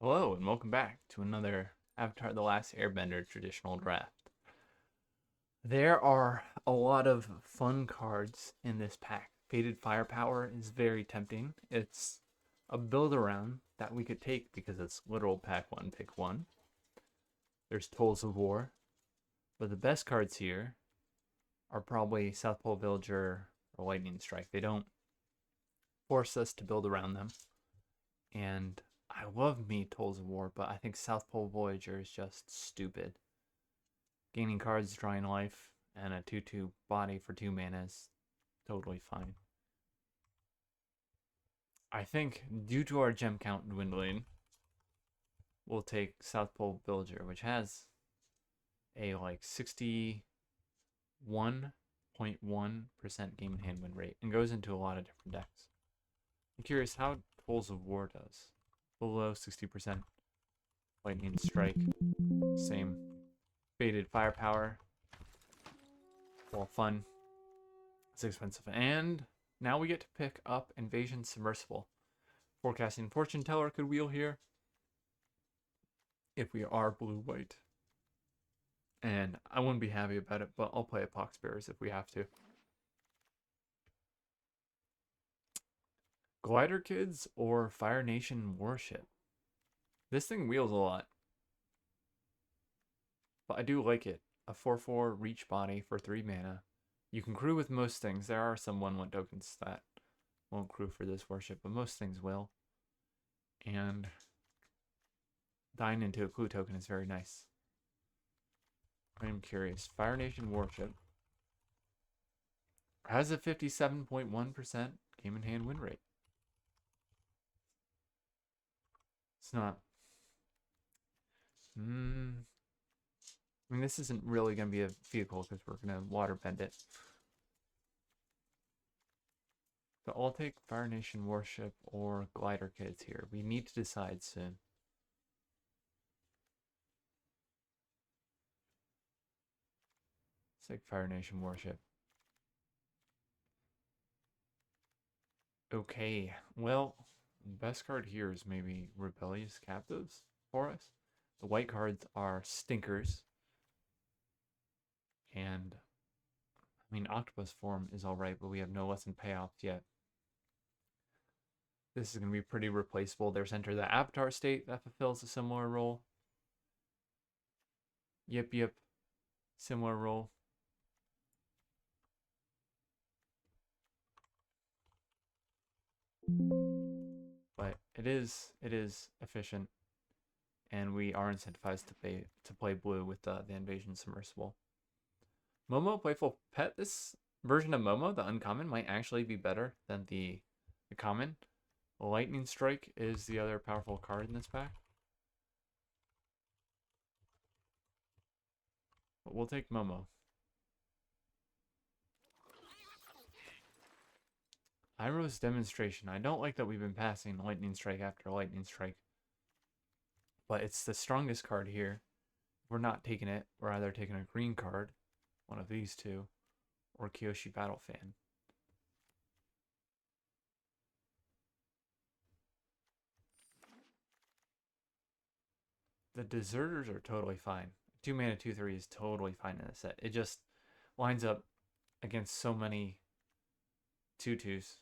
Hello and welcome back to another Avatar The Last Airbender traditional draft. There are a lot of fun cards in this pack. Faded Firepower is very tempting. It's a build around that we could take because it's literal pack one, pick one. There's Tolls of War. But the best cards here are probably South Pole Villager or Lightning Strike. They don't force us to build around them. And I love me Tolls of War, but I think South Pole Voyager is just stupid. Gaining cards, drawing life, and a 2/2 body for 2 mana is totally fine. I think due to our gem count dwindling, we'll take South Pole Villager, which has a like 61.1% game and hand win rate and goes into a lot of different decks. I'm curious how Tolls of War does. Below 60%. Lightning Strike, same. Faded Firepower, well, fun. It's expensive. And now we get to pick up Invasion Submersible. Forecasting Fortune Teller could wheel here if we are blue-white. And I wouldn't be happy about it, but I'll play a Pox Bearers if we have to. Glider Kids or Fire Nation Warship. This thing wheels a lot, but I do like it. A 4/4 reach body for 3 mana. You can crew with most things. There are some 1/1 tokens that won't crew for this warship, but most things will. And dying into a clue token is very nice. I'm curious. Fire Nation Warship has a 57.1% game in hand win rate. It's not. I mean, this isn't really going to be a vehicle because we're going to water bend it. So I'll take Fire Nation Warship or Glider Kids here. We need to decide soon. Let's take Fire Nation Warship. Okay, well, the best card here is maybe Rebellious Captives for us. The white cards are stinkers. And, I mean, Octopus form is alright, but we have no lesson payoffs yet. This is going to be pretty replaceable. There's Enter the Avatar state that fulfills a similar role. Yip, similar role. But it is efficient, and we are incentivized to play blue with the Invasion Submersible. Momo Playful Pet. This version of Momo, the uncommon, might actually be better than the common. Lightning Strike is the other powerful card in this pack. But we'll take Momo. Iroh's Demonstration. I don't like that we've been passing Lightning Strike after Lightning Strike. But it's the strongest card here. If we're not taking it, we're either taking a green card, one of these two, or Kyoshi Battle Fan. The Deserters are totally fine. 2 mana 2/3 is totally fine in this set. It just lines up against so many 2/2s.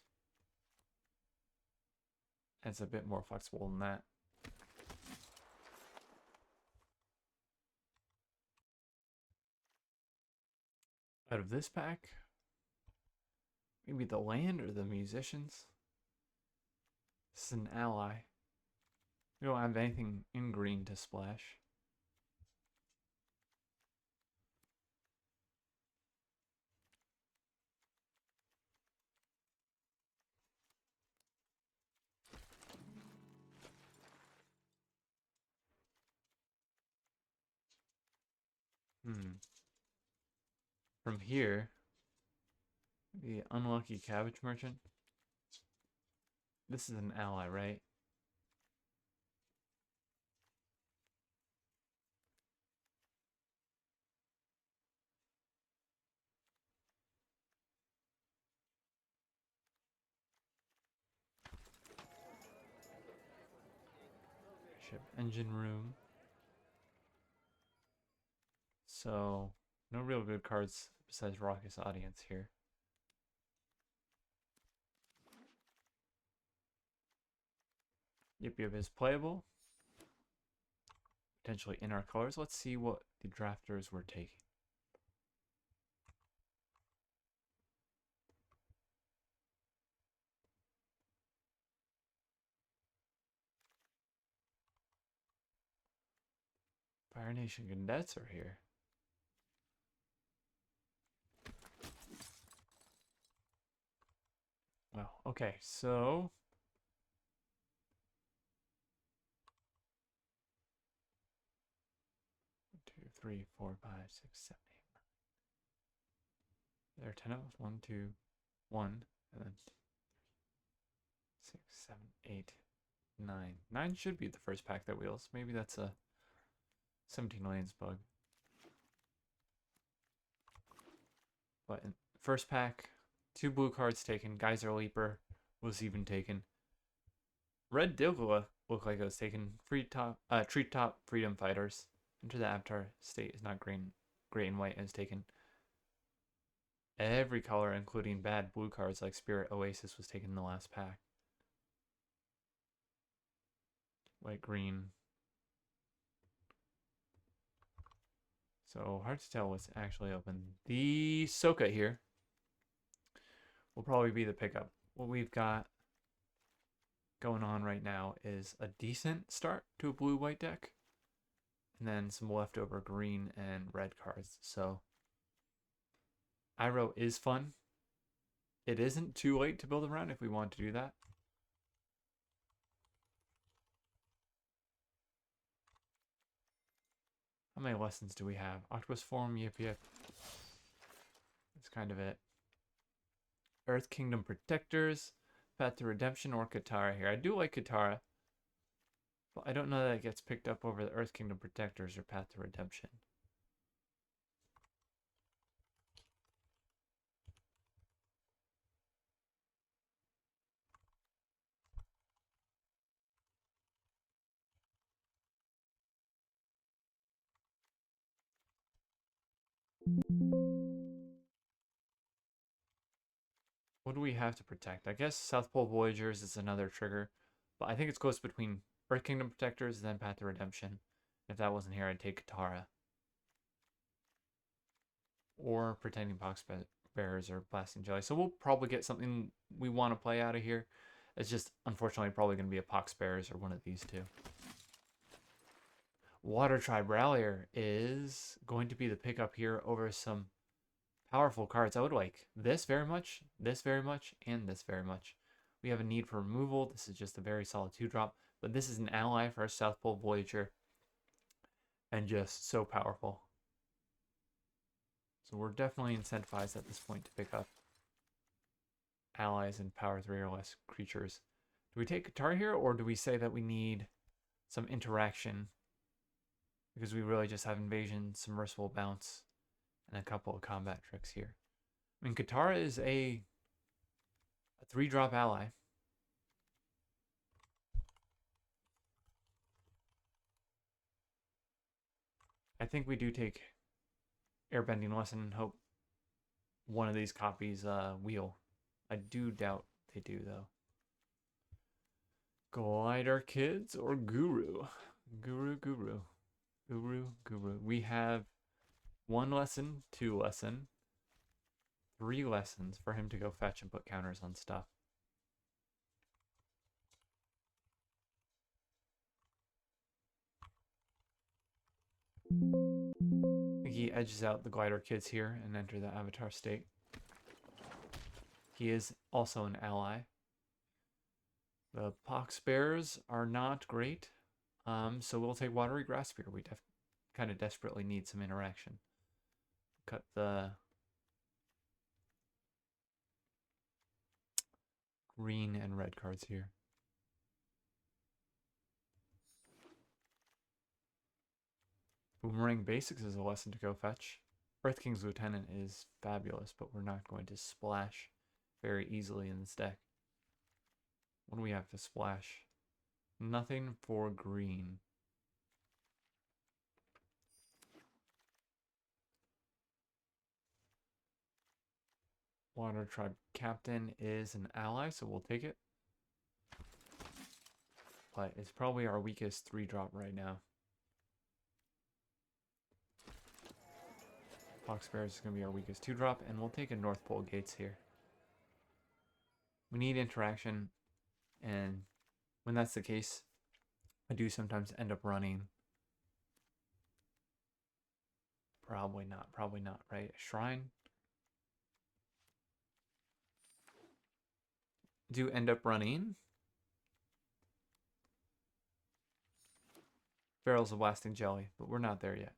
It's a bit more flexible than that. Out of this pack, maybe the land or the musicians. This is an ally. We don't have anything in green to splash. From here, the Unlucky Cabbage Merchant. This is an ally, right? Ship engine room. So, no real good cards besides Raucous Audience here. Yip Yip is playable. Potentially in our colors. Let's see what the drafters were taking. Fire Nation Cadets are here. Well, okay, so 2, 3, 4, 5, 6, 7, 8. There are 10 of us. 1, 2, 1, and then 6, 7, 8, 9. 9 should be the first pack that wheels. Maybe that's a 17 lanes bug. But in first pack, 2 blue cards taken. Geyser Leaper was even taken. Red Dilgula looked like it was taken. Treetop Freedom Fighters. Enter the Avatar state is not green. Gray and white is taken. Every color, including bad blue cards like Spirit Oasis, was taken in the last pack. White, green. So hard to tell what's actually open. The Soka here will probably be the pickup. What we've got going on right now is a decent start to a blue-white deck, and then some leftover green and red cards. So Iroh is fun. It isn't too late to build around if we want to do that. How many lessons do we have? Octopus Form, Yip Yip. That's kind of it. Earth Kingdom Protectors, Path to Redemption, or Katara here. I do like Katara, but I don't know that it gets picked up over the Earth Kingdom Protectors or Path to Redemption. What do we have to protect? I guess South Pole Voyagers is another trigger, but I think it's close between Earth Kingdom Protectors and then Path to Redemption. If that wasn't here, I'd take Katara. Or Pretending Pox Bearers or Blasting Jelly. So we'll probably get something we want to play out of here. It's just, unfortunately, probably going to be a Pox Bearers or one of these two. Water Tribe Rallier is going to be the pickup here over some powerful cards. I would like this very much, and this very much. We have a need for removal. This is just a very solid 2-drop, but this is an ally for our South Pole Voyager, and just so powerful. So we're definitely incentivized at this point to pick up allies and power 3 or less creatures. Do we take Katara here, or do we say that we need some interaction? Because we really just have Invasion, Submersible Bounce, and a couple of combat tricks here. I mean, Katara is a 3-drop ally. I think we do take Airbending Lesson and hope one of these copies wheel. I do doubt they do, though. Glider Kids or Guru? Guru. We have 1 lesson, 2 lesson, 3 lessons for him to go fetch and put counters on stuff. He edges out the Glider Kids here and enter the Avatar state. He is also an ally. The Pox Bears are not great, so we'll take Watery Grass Spear. We kind of desperately need some interaction. Cut the green and red cards here. Boomerang Basics is a lesson to go fetch. Earth King's Lieutenant is fabulous, but we're not going to splash very easily in this deck. What do we have to splash? Nothing for green. Water Tribe Captain is an ally, so we'll take it. But it's probably our weakest 3-drop right now. Fox Bears is going to be our weakest 2-drop, and we'll take a North Pole Gates here. We need interaction, and when that's the case, I do sometimes end up running. Probably not, right? A Shrine? Do end up running. Barrels of Blasting Jelly, but we're not there yet.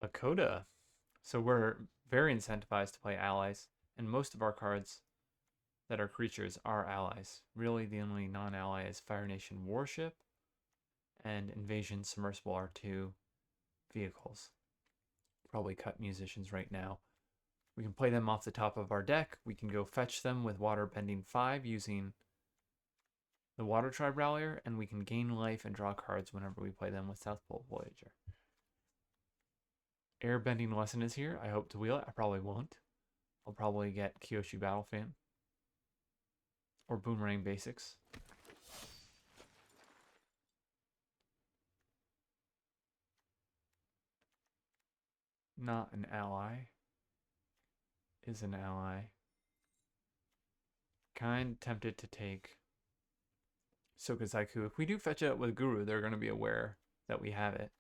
Lakota. So we're very incentivized to play allies, and most of our cards that are creatures are allies. Really, the only non-ally is Fire Nation Warship and Invasion Submersible R2 vehicles. Probably cut musicians right now. We can play them off the top of our deck. We can go fetch them with Water Bending 5 using the Water Tribe Rallier, and we can gain life and draw cards whenever we play them with South Pole Voyager. Airbending Lesson is here. I hope to wheel it. I probably won't. I'll probably get Kyoshi Battle Fan or Boomerang Basics. Not an ally. Is an ally. Kind tempted to take Sokazaiku. If we do fetch it with Guru, they're going to be aware that we have it.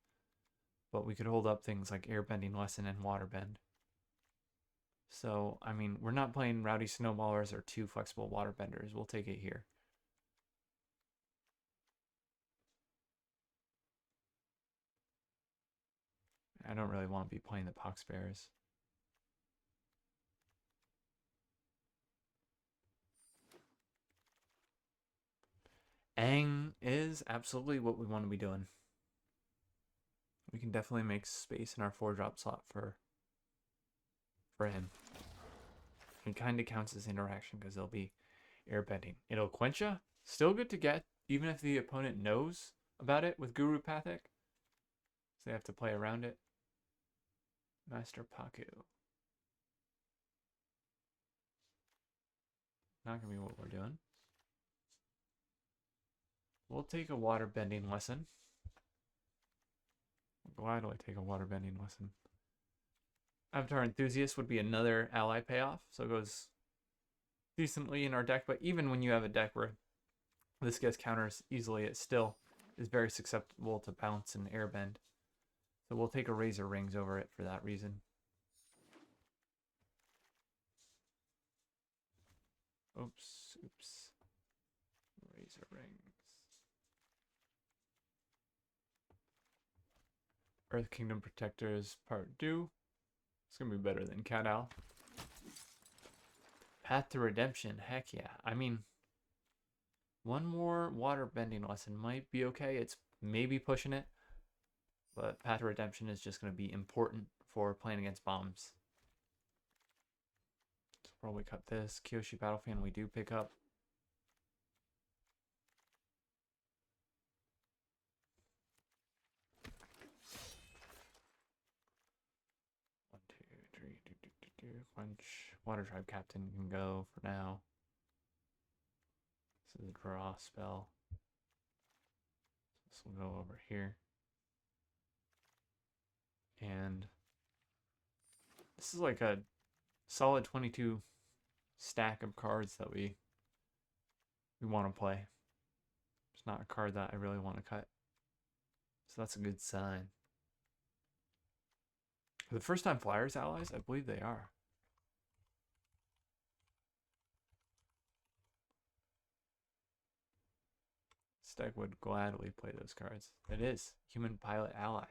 But we could hold up things like Airbending Lesson and Waterbend. So, I mean, we're not playing Rowdy Snowballers or 2 flexible Waterbenders. We'll take it here. I don't really want to be playing the Pox Bears. Aang is absolutely what we want to be doing. We can definitely make space in our 4-drop slot for him. It kind of counts as interaction because they'll be airbending. It'll Quencha, still good to get, even if the opponent knows about it with Guru Pathic. So they have to play around it. Master Paku. Not going to be what we're doing. We'll take a water bending lesson. Why do I take a water bending lesson? Avatar Enthusiast would be another ally payoff, so it goes decently in our deck, but even when you have a deck where this gets counters easily, it still is very susceptible to bounce and airbend. So we'll take a Razor Rings over it for that reason. Oops. Razor Rings. Earth Kingdom Protectors Part 2. It's going to be better than Cat Owl. Path to Redemption. Heck yeah. I mean, one more water bending lesson might be okay. It's maybe pushing it. But Path to Redemption is just going to be important for playing against bombs. So probably cut this. Kyoshi Battle Fan we do pick up. Quench. Water Tribe Captain can go for now. This is a draw spell. This will go over here. And this is like a solid 22 stack of cards that we want to play. It's not a card that I really want to cut. So that's a good sign. The first time Flyers allies, I believe they are. This deck would gladly play those cards. It is. Human Pilot Ally.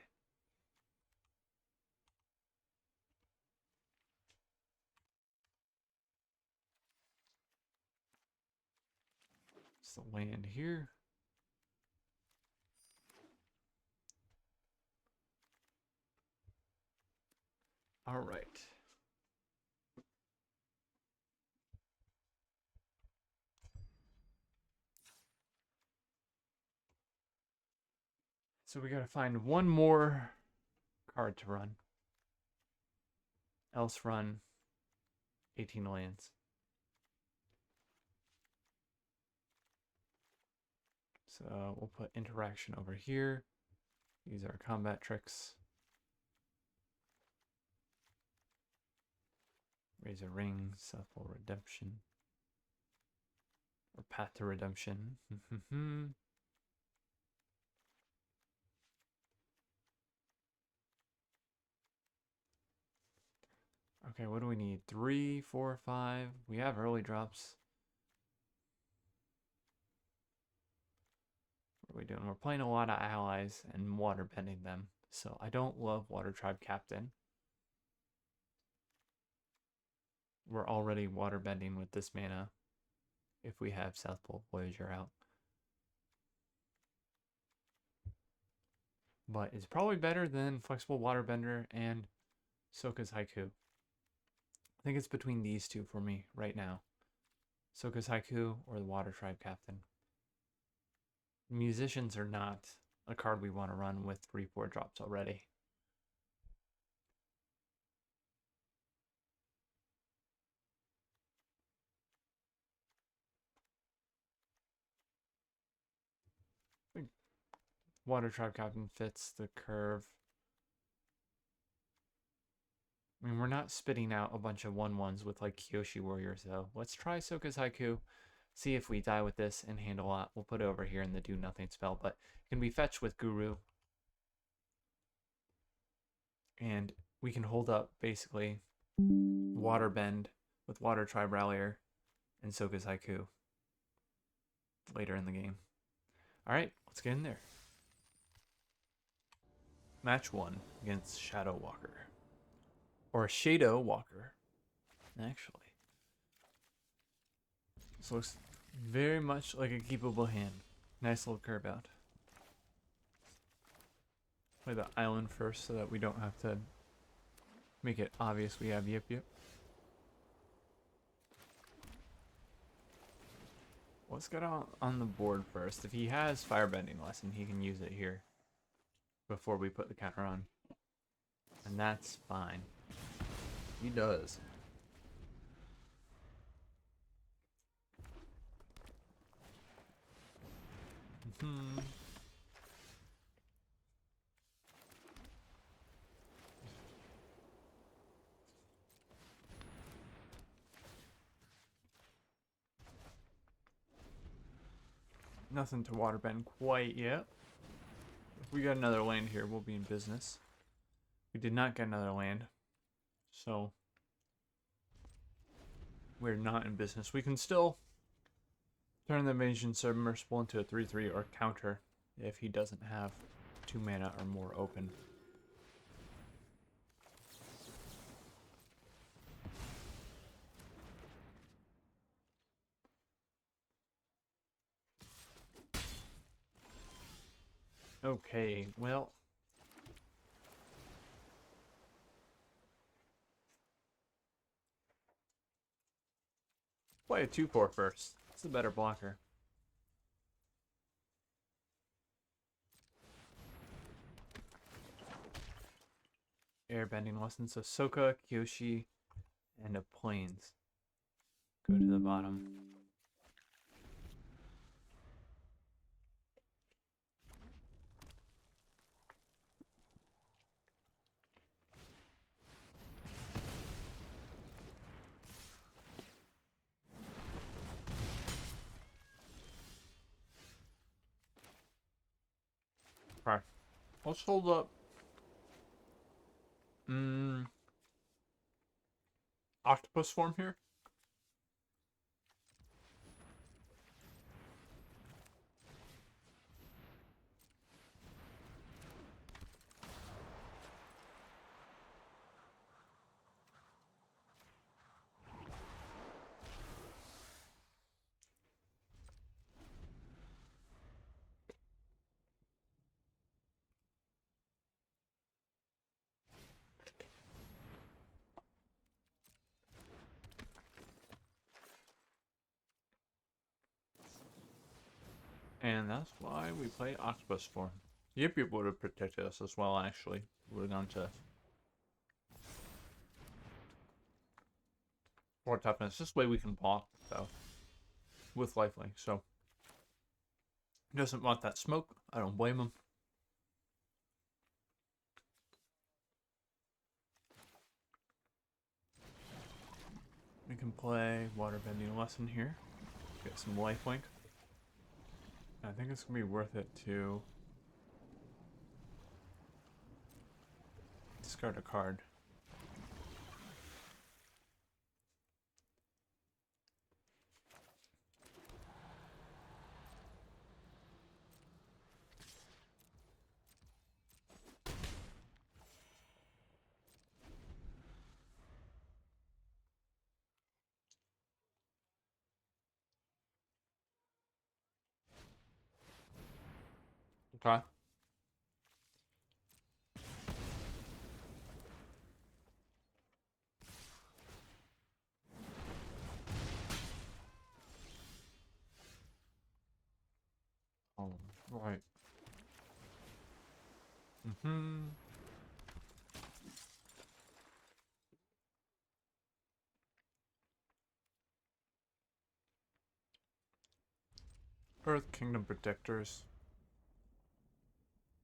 Just land here. All right. So we gotta find one more card to run. Else run 18 lands. So we'll put interaction over here. Use our combat tricks. Raise a ring, Southpole Redemption. Or Path to Redemption. Okay, what do we need? 3, 4, 5. We have early drops. What are we doing? We're playing a lot of allies and water bending them. So I don't love Water Tribe Captain. We're already water bending with this mana if we have South Pole Voyager out. But it's probably better than Flexible Waterbender and Soka's Haiku. I think it's between these two for me right now. Soka's Haiku or the Water Tribe Captain. Musicians are not a card we want to run with 3-4 drops already. Water Tribe Captain fits the curve. I mean, we're not spitting out a bunch of 1/1s with like Kyoshi Warriors though. Let's try Soka's Haiku. See if we die with this and handle a lot. We'll put it over here in the do nothing spell, but it can be fetched with Guru. And we can hold up basically Water Bend with Water Tribe Rallier and Soka's Haiku later in the game. Alright, let's get in there. Match 1 against Shadow Walker. Or Shadow Walker, actually. This looks very much like a keepable hand. Nice little curve out. Play the island first so that we don't have to make it obvious we have Yip Yip. Let's get on the board first. If he has Firebending Lesson, he can use it here before we put the counter on. And that's fine. He does. Nothing to waterbend quite yet. If we got another land here, we'll be in business. We did not get another land, so we're not in business. We can still turn the Invasion Submersible into a 3/3 or counter if he doesn't have 2 mana or more open. Okay, well. Play a 2/4 first. It's the better blocker. Airbending Lesson. So Soka, Kyoshi, and a Plains go to the bottom. Alright. Let's hold up. Octopus form here. And that's why we play Octopus for. Yip Yip would have protected us as well, actually. Would have gone to 4 toughness. This way we can block, though, with lifelink. So, he doesn't want that smoke. I don't blame him. We can play Waterbending Lesson here. Get some lifelink. I think it's going to be worth it to discard a card. Okay. Oh, right. Earth Kingdom Protectors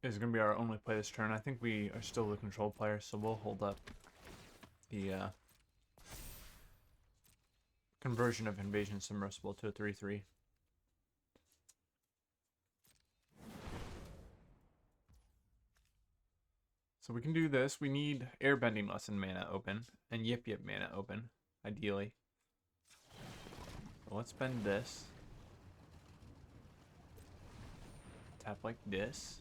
is going to be our only play this turn. I think we are still the control player, so we'll hold up the conversion of Invasion Submersible to a 3/3. So we can do this. We need Airbending Lesson mana open and Yip Yip mana open, ideally. So let's spend this. Tap like this.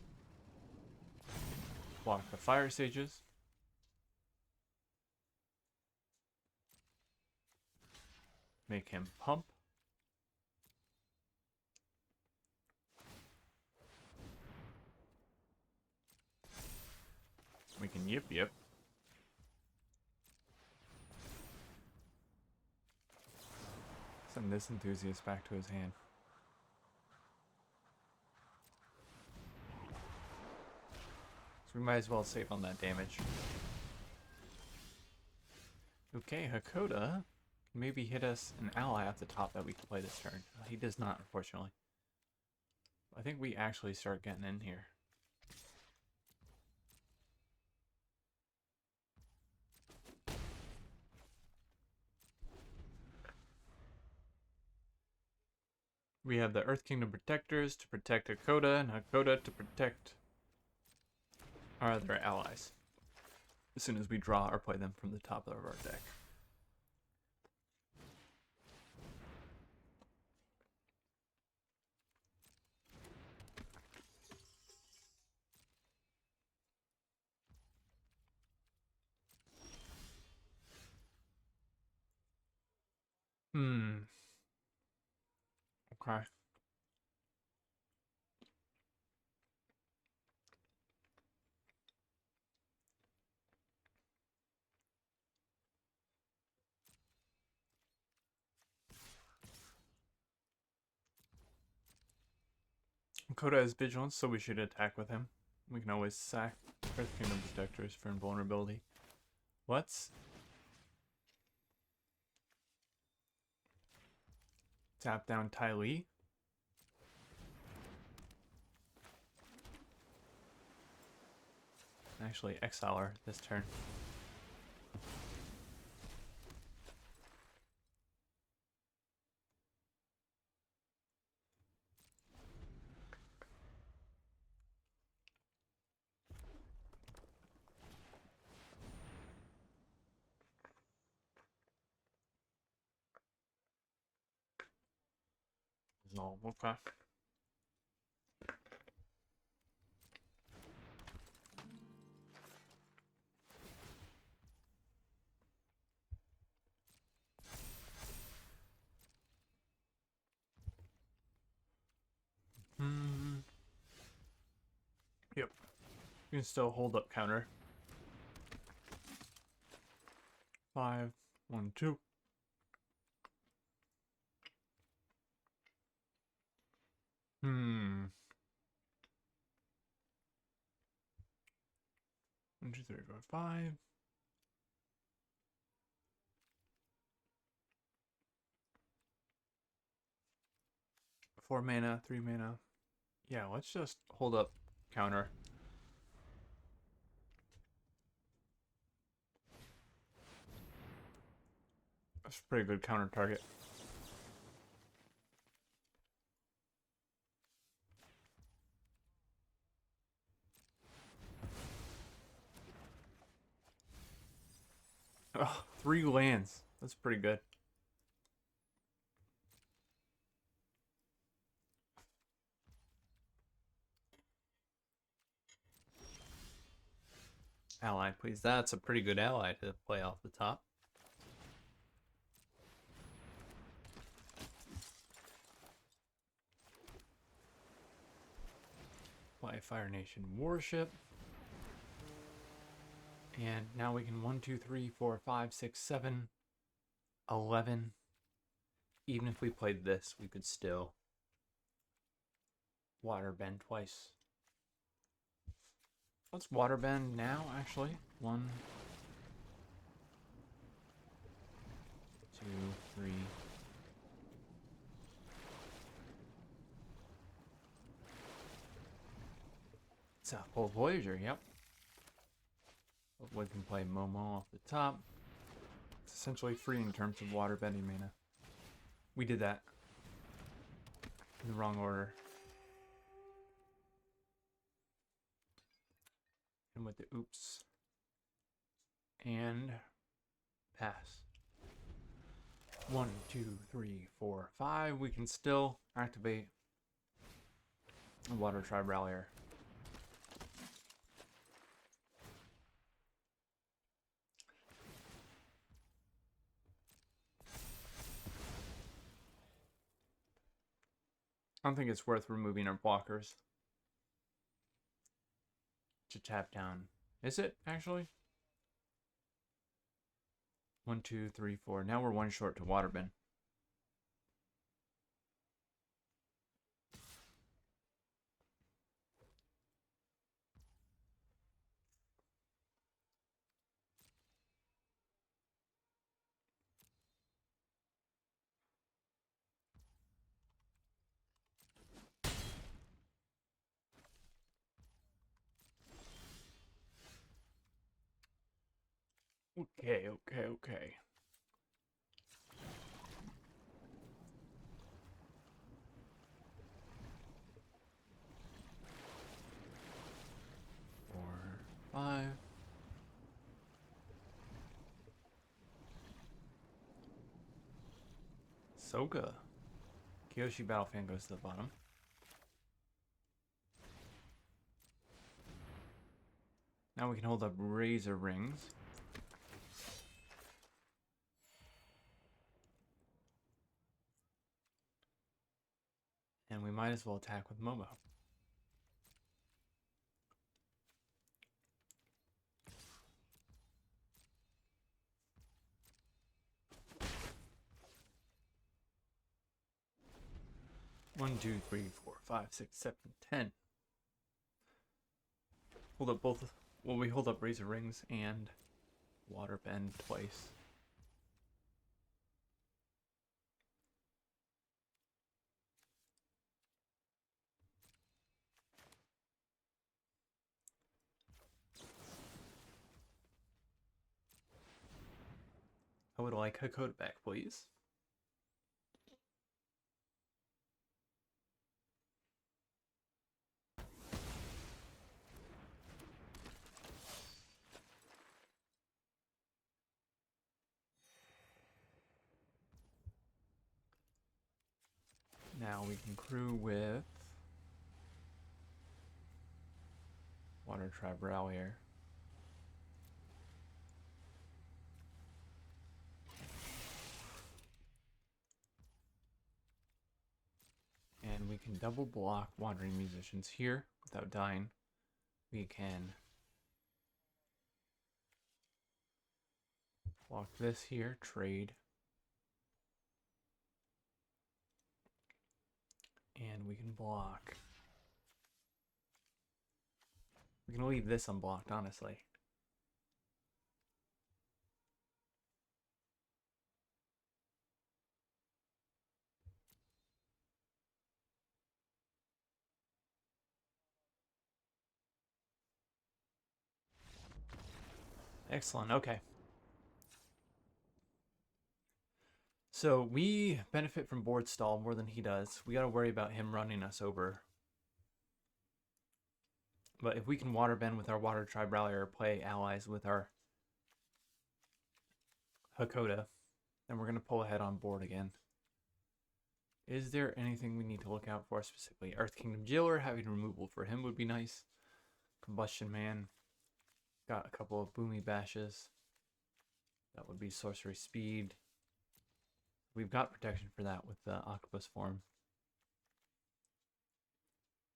Block the Fire Sages. Make him pump. We can Yip Yip. Send this Enthusiast back to his hand. So we might as well save on that damage. Okay, Hakoda can maybe hit us an ally at the top that we can play this turn. He does not, unfortunately. I think we actually start getting in here. We have the Earth Kingdom Protectors to protect Hakoda, and Hakoda to protect our other allies. As soon as we draw or play them from the top of our deck. Okay. Hakoda has vigilance, so we should attack with him. We can always sack Earth Kingdom Protectors for invulnerability. Let's tap down TLA. Actually, exile her this turn. No, okay. Yep. You can still hold up counter. 5, 1, 2. Hmm. 1, 2, 3, 4, 5. 4 mana, 3 mana. Yeah, let's just hold up counter. That's a pretty good counter target. Oh, 3 lands. That's pretty good. Ally, please. That's a pretty good ally to play off the top. Play Fire Nation Warship. And now we can 1, 2, 3, 4, 5, 6, 7, 11. Even if we played this, we could still waterbend twice. Let's waterbend now, actually. 1, 2, 3. South Pole Voyager, yep. We can play Momo off the top. It's essentially free in terms of waterbending mana. We did that in the wrong order. And with the oops. And pass. 1, 2, 3, 4, 5. We can still activate a Water Tribe Rallier. I don't think it's worth removing our blockers to tap down. Is it, actually? 1, 2, 3, 4. Now we're 1 short to waterbend. Okay. 4, 5. Soka. Kyoshi Battlefan goes to the bottom. Now we can hold up Razor Rings. And we might as well attack with Momo. One, 2, 3, 4, 5, 6, 7, 10. Hold up both. Well, we hold up Razor Rings and Waterbend twice. I would like a code back, please. Now we can crew with Water Tribe Rallier. And we can double block Wandering Musicians here without dying. We can block this here, trade. And we can block. We can leave this unblocked, honestly. Excellent, okay. So we benefit from board stall more than he does. We gotta worry about him running us over. But if we can water bend with our Water Tribe Rallier or play allies with our Hakoda, then we're gonna pull ahead on board again. Is there anything we need to look out for specifically? Earth Kingdom Jailer, having removal for him would be nice. Combustion Man. Got a couple of Boomy Bashes. That would be Sorcery Speed. We've got protection for that with the Octopus form.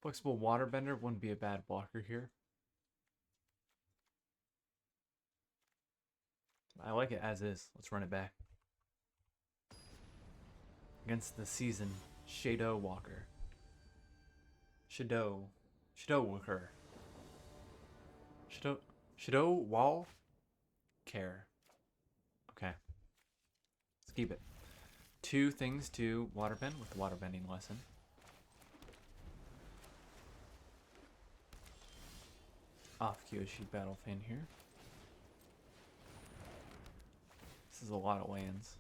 Flexible Waterbender wouldn't be a bad blocker here. I like it as is. Let's run it back. Against the season, Shadow Walker. Shadow Walker. Shadow Wall Care. Okay. Let's keep it. 2 things to waterbend with the waterbending lesson. Off Kyoshi Battle Fan here. This is a lot of lands.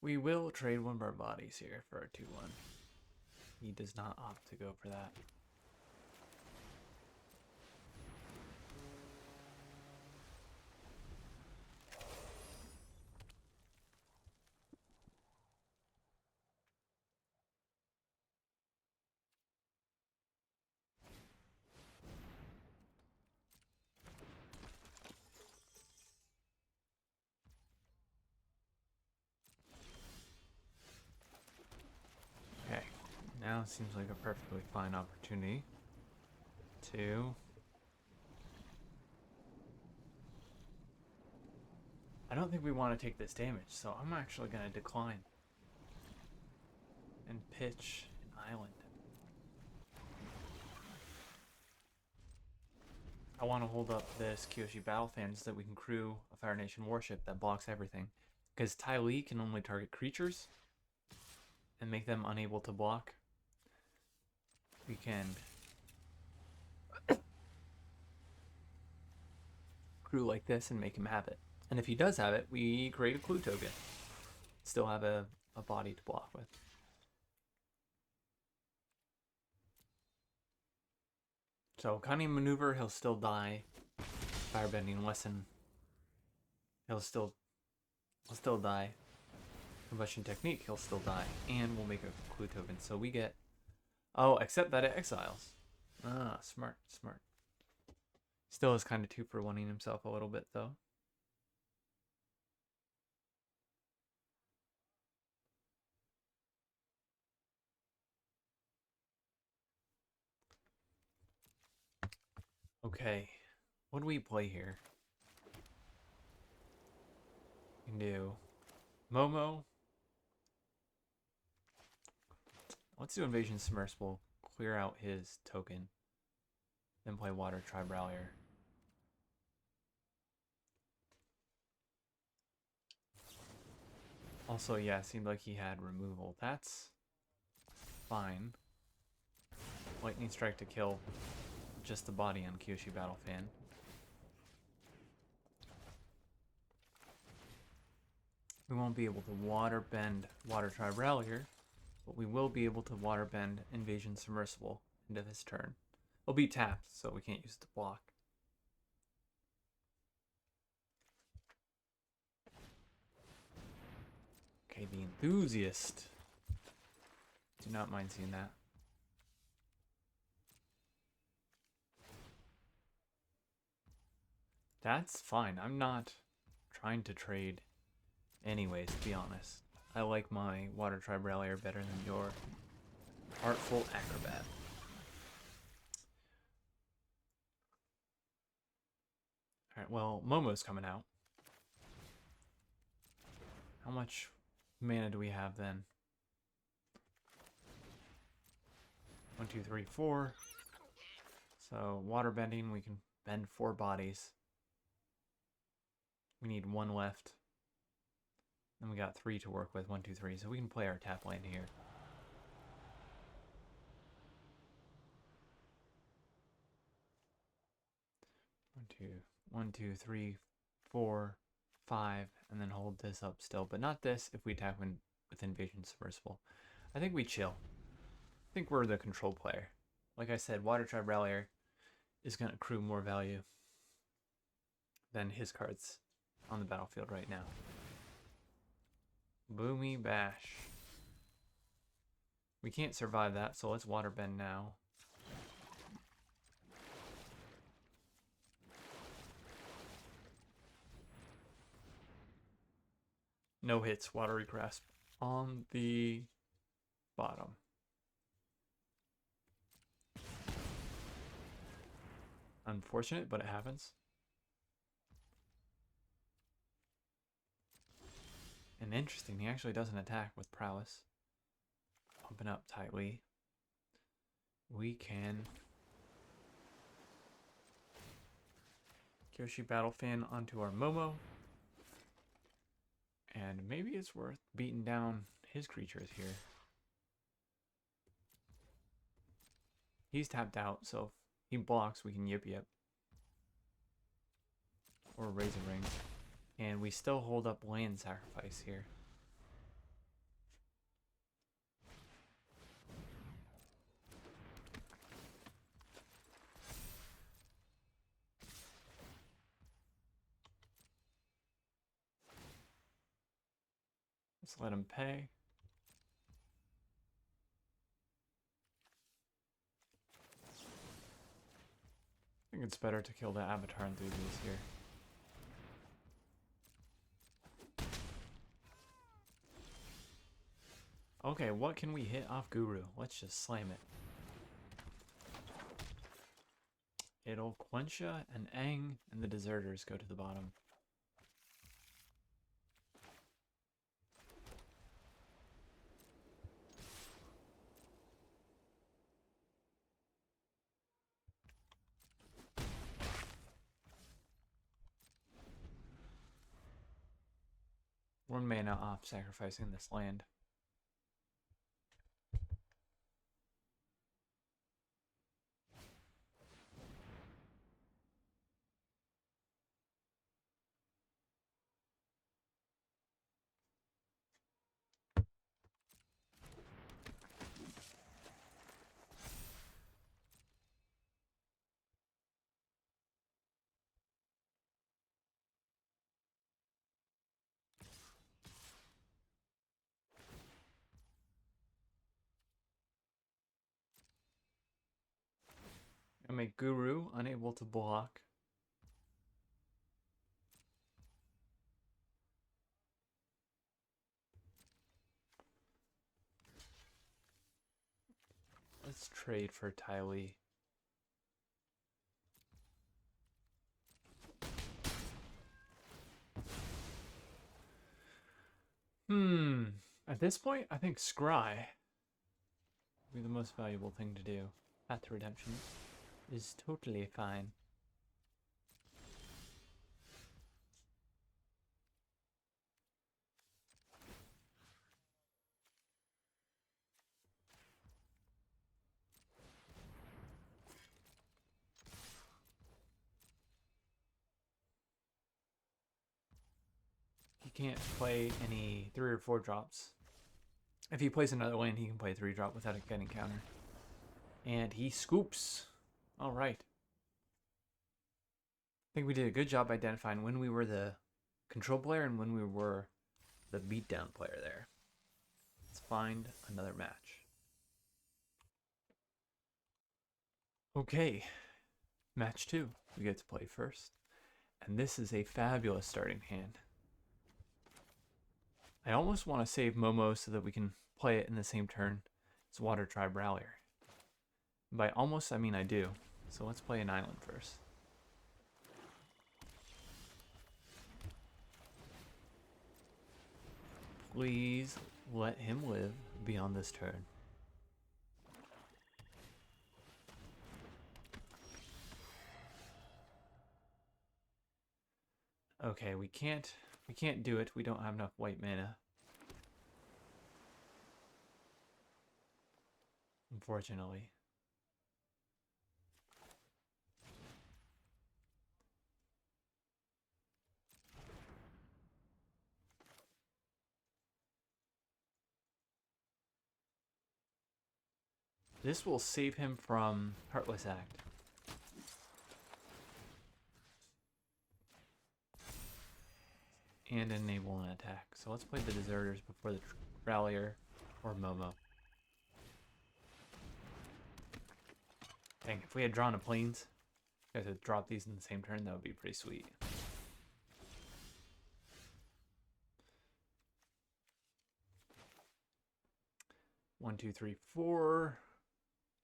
We will trade one of our bodies here for our 2-1. He does not opt to go for that. Okay, now seems like a perfectly fine opportunity to... I don't think we want to take this damage, so I'm actually going to decline and pitch an island. I want to hold up this Kyoshi Battle Fan so that we can crew a Fire Nation warship that blocks everything. Because TLA can only target creatures and make them unable to block. We can crew like this and make him have it. And if he does have it, we create a clue token. Still have a body to block with. So Cunning Maneuver, he'll still die. Firebending Lesson, he'll still die. Combustion Technique, he'll still die. And we'll make a clue token. So we get... Oh, except that it exiles. Ah, smart, smart. Still is kind of 2-for-1ing himself a little bit, though. Okay, what do we play here? We can do Momo. Let's do Invasion Submersible. Clear out his token. Then play Water Tribe Rallier. Also, yeah, it seemed like he had removal. That's fine. Lightning Strike to kill just the body on Kyoshi Battle Fan. We won't be able to water bend Water Tribe Rallier, but we will be able to water bend Invasion Submersible into this turn. It'll be tapped, so we can't use it to block. Okay, the Enthusiast. Do not mind seeing that. That's fine. I'm not trying to trade anyways, to be honest. I like my Water Tribe Rallier better than your Artful Acrobat. Alright, well, Momo's coming out. How much mana do we have then? 1, 2, 3, 4. So, water bending, we can bend 4 bodies. We need 1 left. Then we got 3 to work with. 1, 2, 3. So we can play our tap land here. One, two, 3, 4, 5, and then hold this up still. But not this if we attack with Invasion Submersible. I think we chill. I think we're the control player. Like I said, Water Tribe Rallier is going to accrue more value than his cards on the battlefield right now. Boomy Bash. We can't survive that, so let's Water Bend now. No hits, Watery Grasp on the bottom. Unfortunate, but it happens. And interesting, he actually doesn't attack with Prowess. Pumping up tightly. We can Kyoshi Battle Fan onto our Momo. And maybe it's worth beating down his creatures here. He's tapped out, so if he blocks, we can Yip Yip. Or Razor Ring. And we still hold up Land Sacrifice here. Let's let him pay. I think it's better to kill the Avatar Enthusiast here. Okay, what can we hit off Guru? Let's just slam it. It'll Quencha and Aang and the Deserters go to the bottom. One mana off sacrificing this land. I make Guru unable to block. Let's trade for TLA. At this point, I think Scry would be the most valuable thing to do. Path to Redemption is totally fine. He can't play any 3 or 4 drops. If he plays another land, he can play 3 drop without getting counter. And he scoops. All right. I think we did a good job identifying when we were the control player and when we were the beatdown player there. Let's find another match. Okay, match 2. We get to play first. And this is a fabulous starting hand. I almost want to save Momo so that we can play it in the same turn as Water Tribe Rallier. By almost, I mean I do. So let's play an island first. Please let him live beyond this turn. Okay, we can't do it. We don't have enough white mana. Unfortunately. This will save him from Heartless Act. And enable an attack. So let's play the Deserters before the Rallier or Momo. Dang, if we had drawn a Plains, you guys would drop these in the same turn, that would be pretty sweet. One, two, three, four.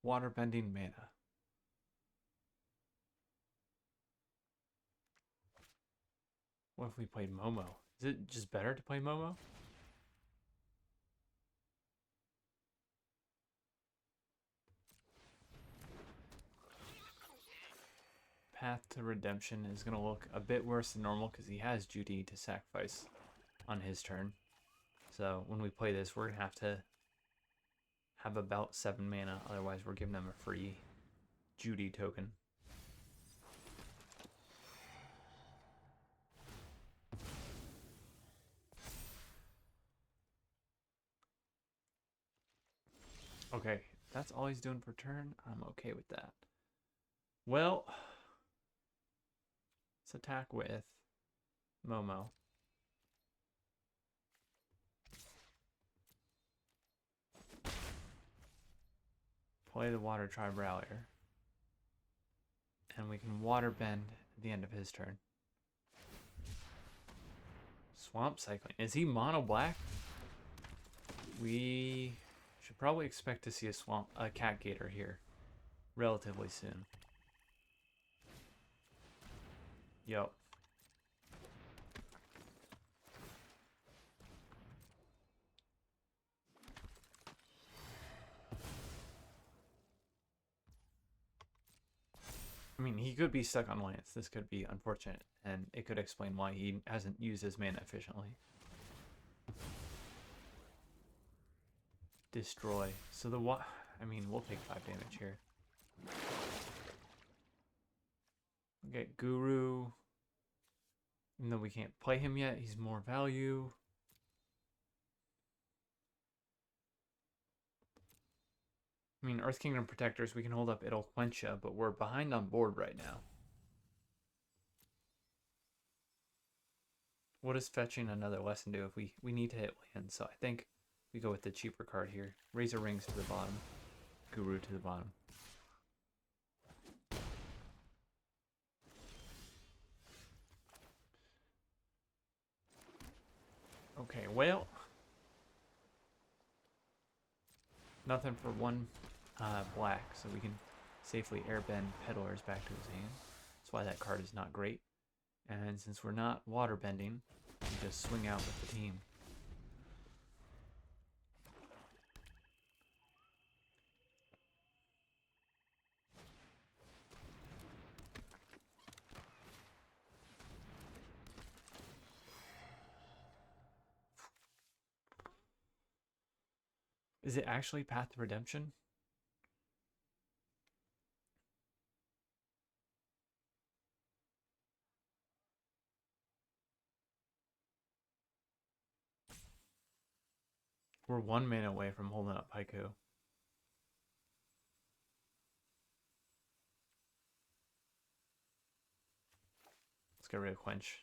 Waterbending mana. What if we played Momo? Is it just better to play Momo? Path to Redemption is going to look a bit worse than normal because he has Judy to sacrifice on his turn. So when we play this, we're going to have about 7 mana. Otherwise, we're giving him a free Judy token. Okay, that's all he's doing per turn. I'm okay with that. Well, let's attack with Momo. Play the Water Tribe Rallier. And we can Water Bend at the end of his turn. Swamp Cycling. Is he mono black? We should probably expect to see a Cat Gator here relatively soon. Yup. I mean, he could be stuck on Lance. This could be unfortunate, and it could explain why he hasn't used his mana efficiently. Destroy. So I mean, we'll take 5 damage here. We'll get Guru. Even though we can't play him yet, he's more value. I mean, Earth Kingdom Protectors, we can hold up It'll Quench Ya, but we're behind on board right now. What does fetching another lesson do if we need to hit land? So I think we go with the cheaper card here. Razor Rings to the bottom. Guru to the bottom. Okay, well. Nothing for one black, so we can safely airbend Peddlers back to his hand. That's why that card is not great. And since we're not waterbending, we just swing out with the team. Is it actually Path to Redemption? We're 1 mana away from holding up Haiku. Let's get rid of Quench.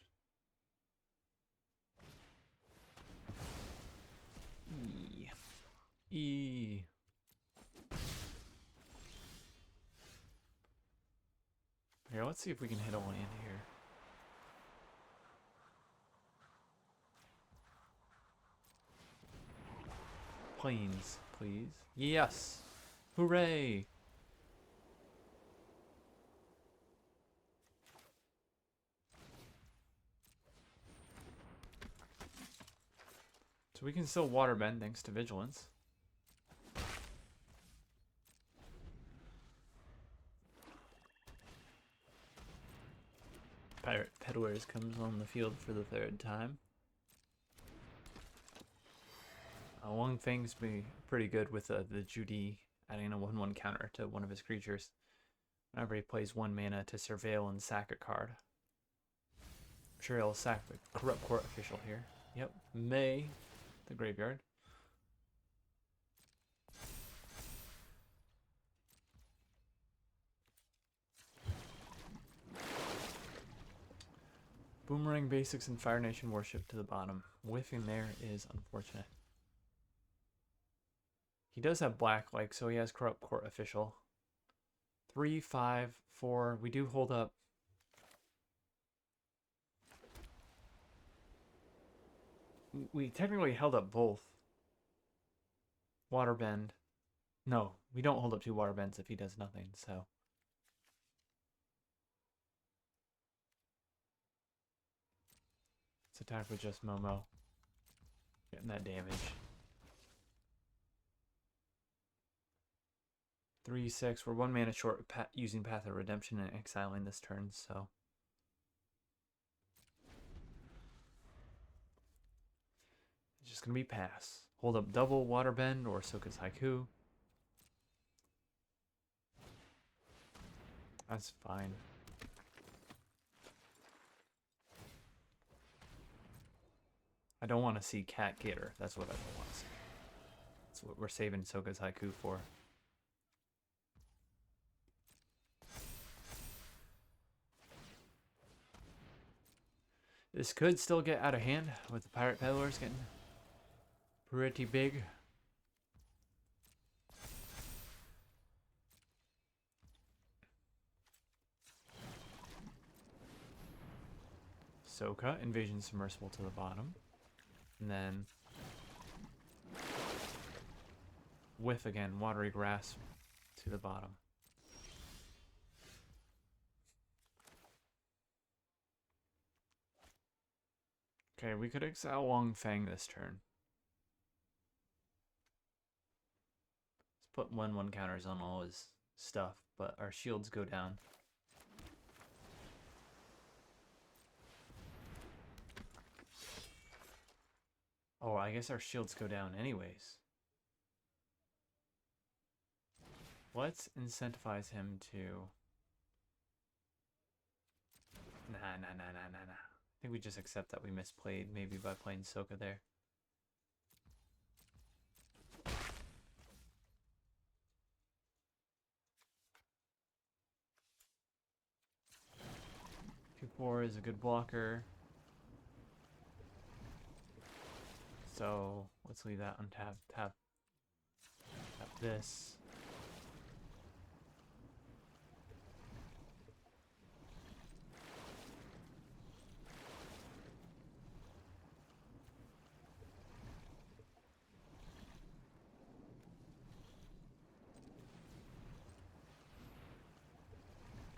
E. Here, let's see if we can hit a land here. Plains, please. Yes! Hooray! So So we can still waterbend thanks to vigilance. Pirate Peddlers comes on the field for the third time. Wong Feng's been pretty good with the Judy adding a 1/1 counter to one of his creatures whenever he plays 1 mana to surveil and sack a card. I'm sure he'll sack the Corrupt Court official here. Yep, May, the graveyard. Boomerang Basics and Fire Nation Worship to the bottom. Whiffing there is unfortunate. He does have black, like, so he has Corrupt Court official. 3, 5, 4. We do hold up. We technically held up both. Waterbend. No, we don't hold up 2 waterbends if he does nothing, so. Let's attack with just Momo. Getting that damage. 3, 6. We're 1 mana short using Path of Redemption and exiling this turn, so. It's just going to be pass. Hold up double Waterbend or Soka's Haiku. That's fine. I don't want to see Cat Gator. That's what I don't want to see. That's what we're saving Soka's Haiku for. This could still get out of hand with the Pirate Peddlers getting pretty big. Soka, Invasion Submersible to the bottom. And then Whiff again, Watery Grasp to the bottom. Okay, we could exile Wong Feng this turn. Let's put 1/1 counters on all his stuff, but our shields go down. Oh, I guess our shields go down anyways. Let's incentivize him to... Nah. I think we just accept that we misplayed, maybe by playing Soka there. Q4 is a good blocker. So let's leave that untapped. Tap this.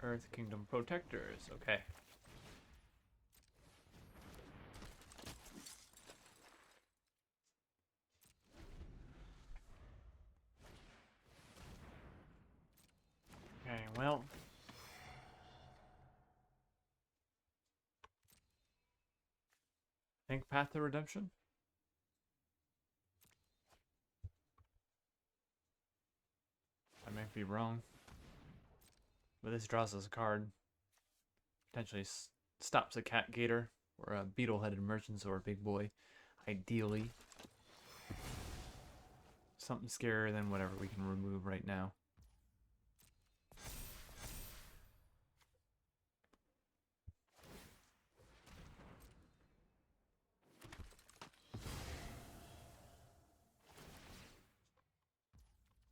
Earth Kingdom Protectors. Okay. Okay, well. I think Path to Redemption. I might be wrong. But this draws us a card. Potentially stops a Cat Gator or a Beetle-headed Merchants or a Big Boy. Ideally. Something scarier than whatever we can remove right now.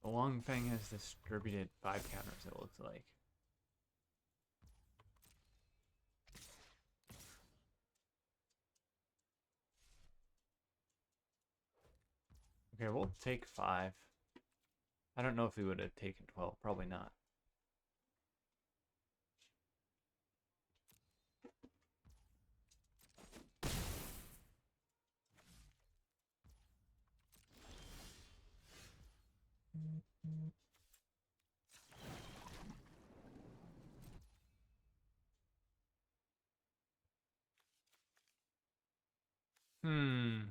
The Long Fang has distributed 5 counters, it looks like. Okay, we'll take 5. I don't know if we would have taken 12. Probably not.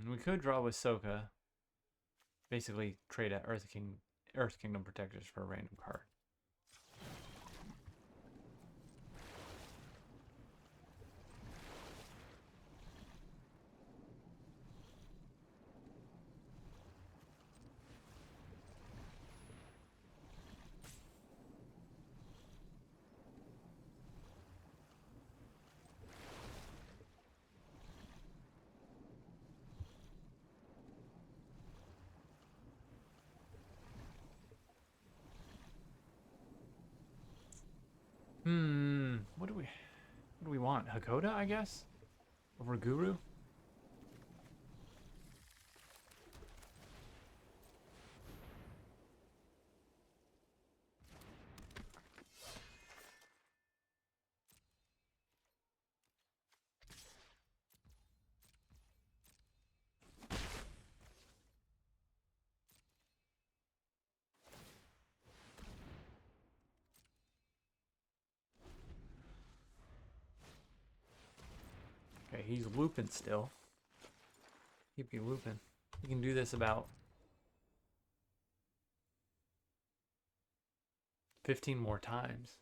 We could draw with Soka. Basically, trade at Earth Kingdom Protectors for a random card. What do we want? Hakoda, I guess? Over Guru? Okay, he's looping still. He'd be looping. He can do this about 15 more times.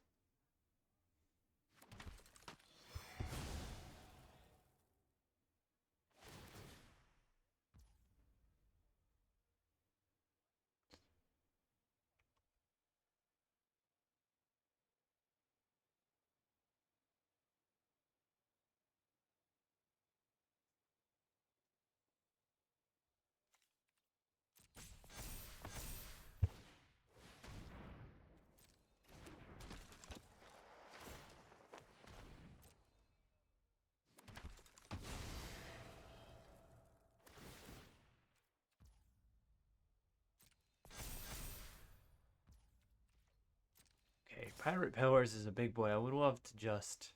Okay, Pirate Pillars is a big boy. I would love to just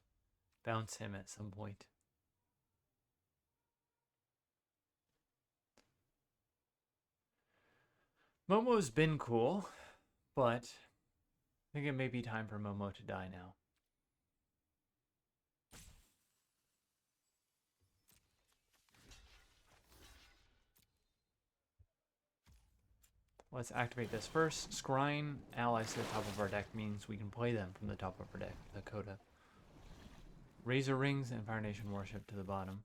bounce him at some point. Momo's been cool, but I think it may be time for Momo to die now. Let's activate this first. Scrying allies to the top of our deck means we can play them from the top of our deck. Dakota. Razor Rings and Fire Nation Warship to the bottom.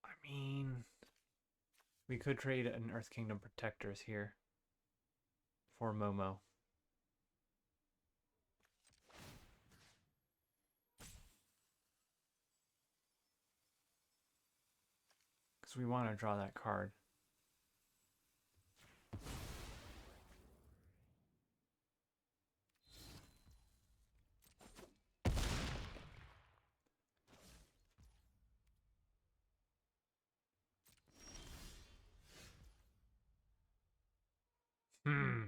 I mean, we could trade an Earth Kingdom Protectors here for Momo. Because we want to draw that card. Hmm.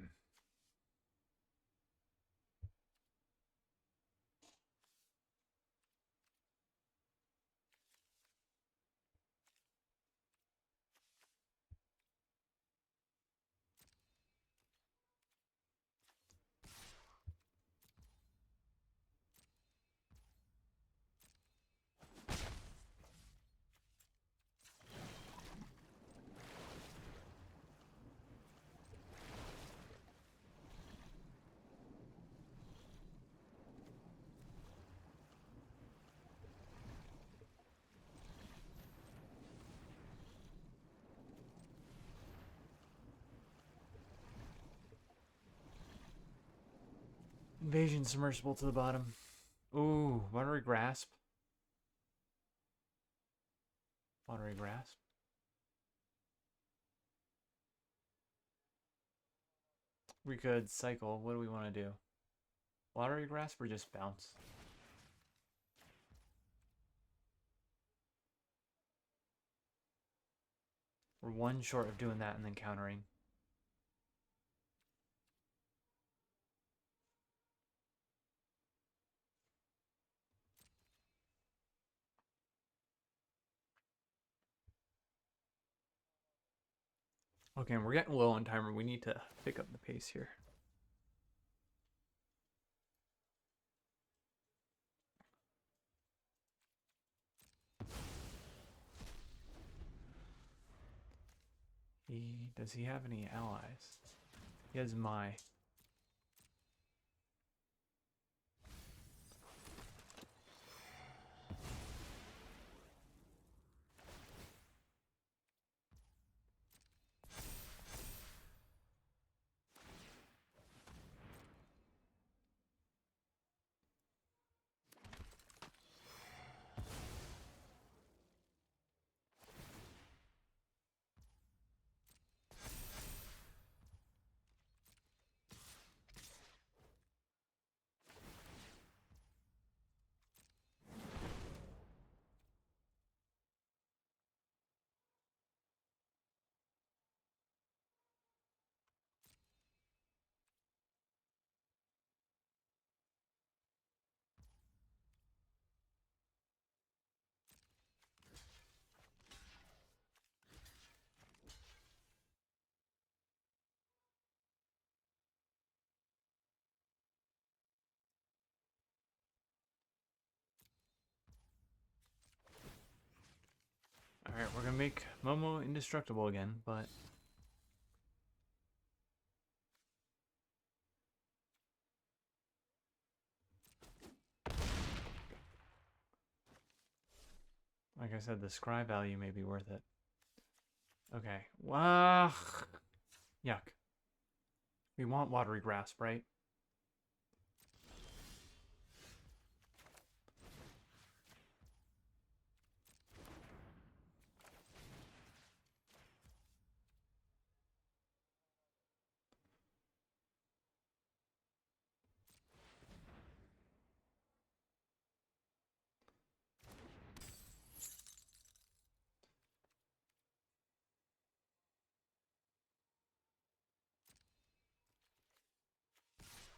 Invasion Submersible to the bottom. Ooh, Watery Grasp. Watery Grasp. We could cycle. What do we want to do? Watery Grasp or just bounce? We're one short of doing that and then countering. Okay, and we're getting low on timer. We need to pick up the pace here. Does he have any allies? He has my. Alright, we're gonna make Momo indestructible again, but. Like I said, the scry value may be worth it. Okay. Wow. Yuck. We want watery grasp, right?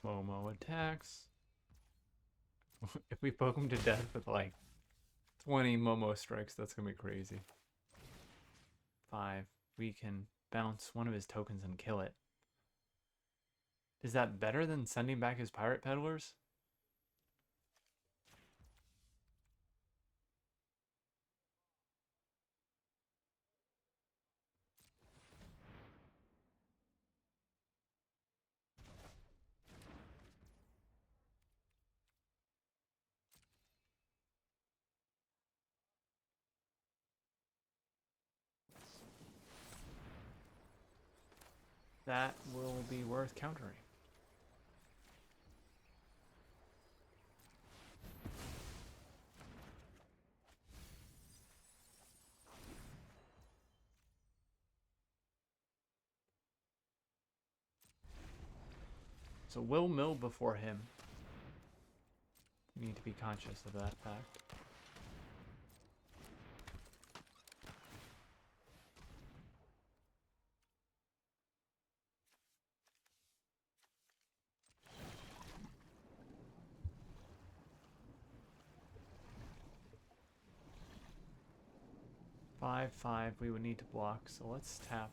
Momo attacks. If we poke him to death with like 20 Momo strikes, that's gonna be crazy. 5. We can bounce one of his tokens and kill it. Is that better than sending back his pirate peddlers? That will be worth countering. So we'll mill before him. We need to be conscious of that fact. Five, we would need to block, so let's tap.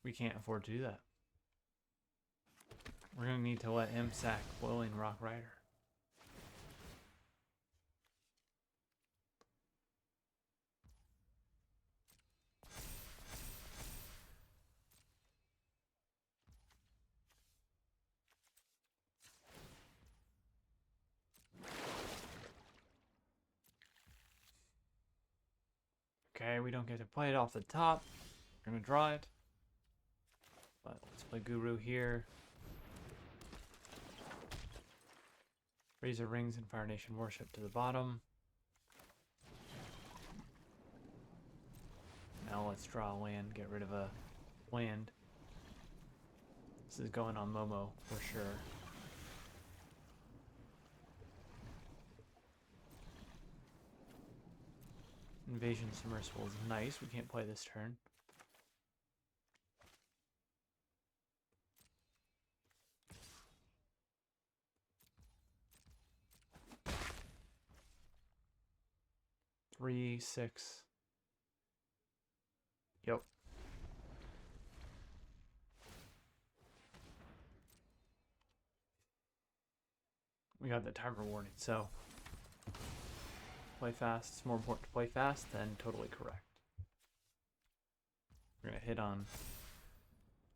We can't afford to do that. We're gonna need to let him sack Boiling Rock Rider. Okay, we don't get to play it off the top. We're gonna draw it. But let's play Guru here. Razor Rings and Fire Nation Worship to the bottom. Now let's draw a land, get rid of a land. This is going on Momo for sure. Invasion Submersible is nice. We can't play this turn. 3, 6. Yep. We got the timer warning, so play fast. It's more important to play fast than totally correct. We're going to hit on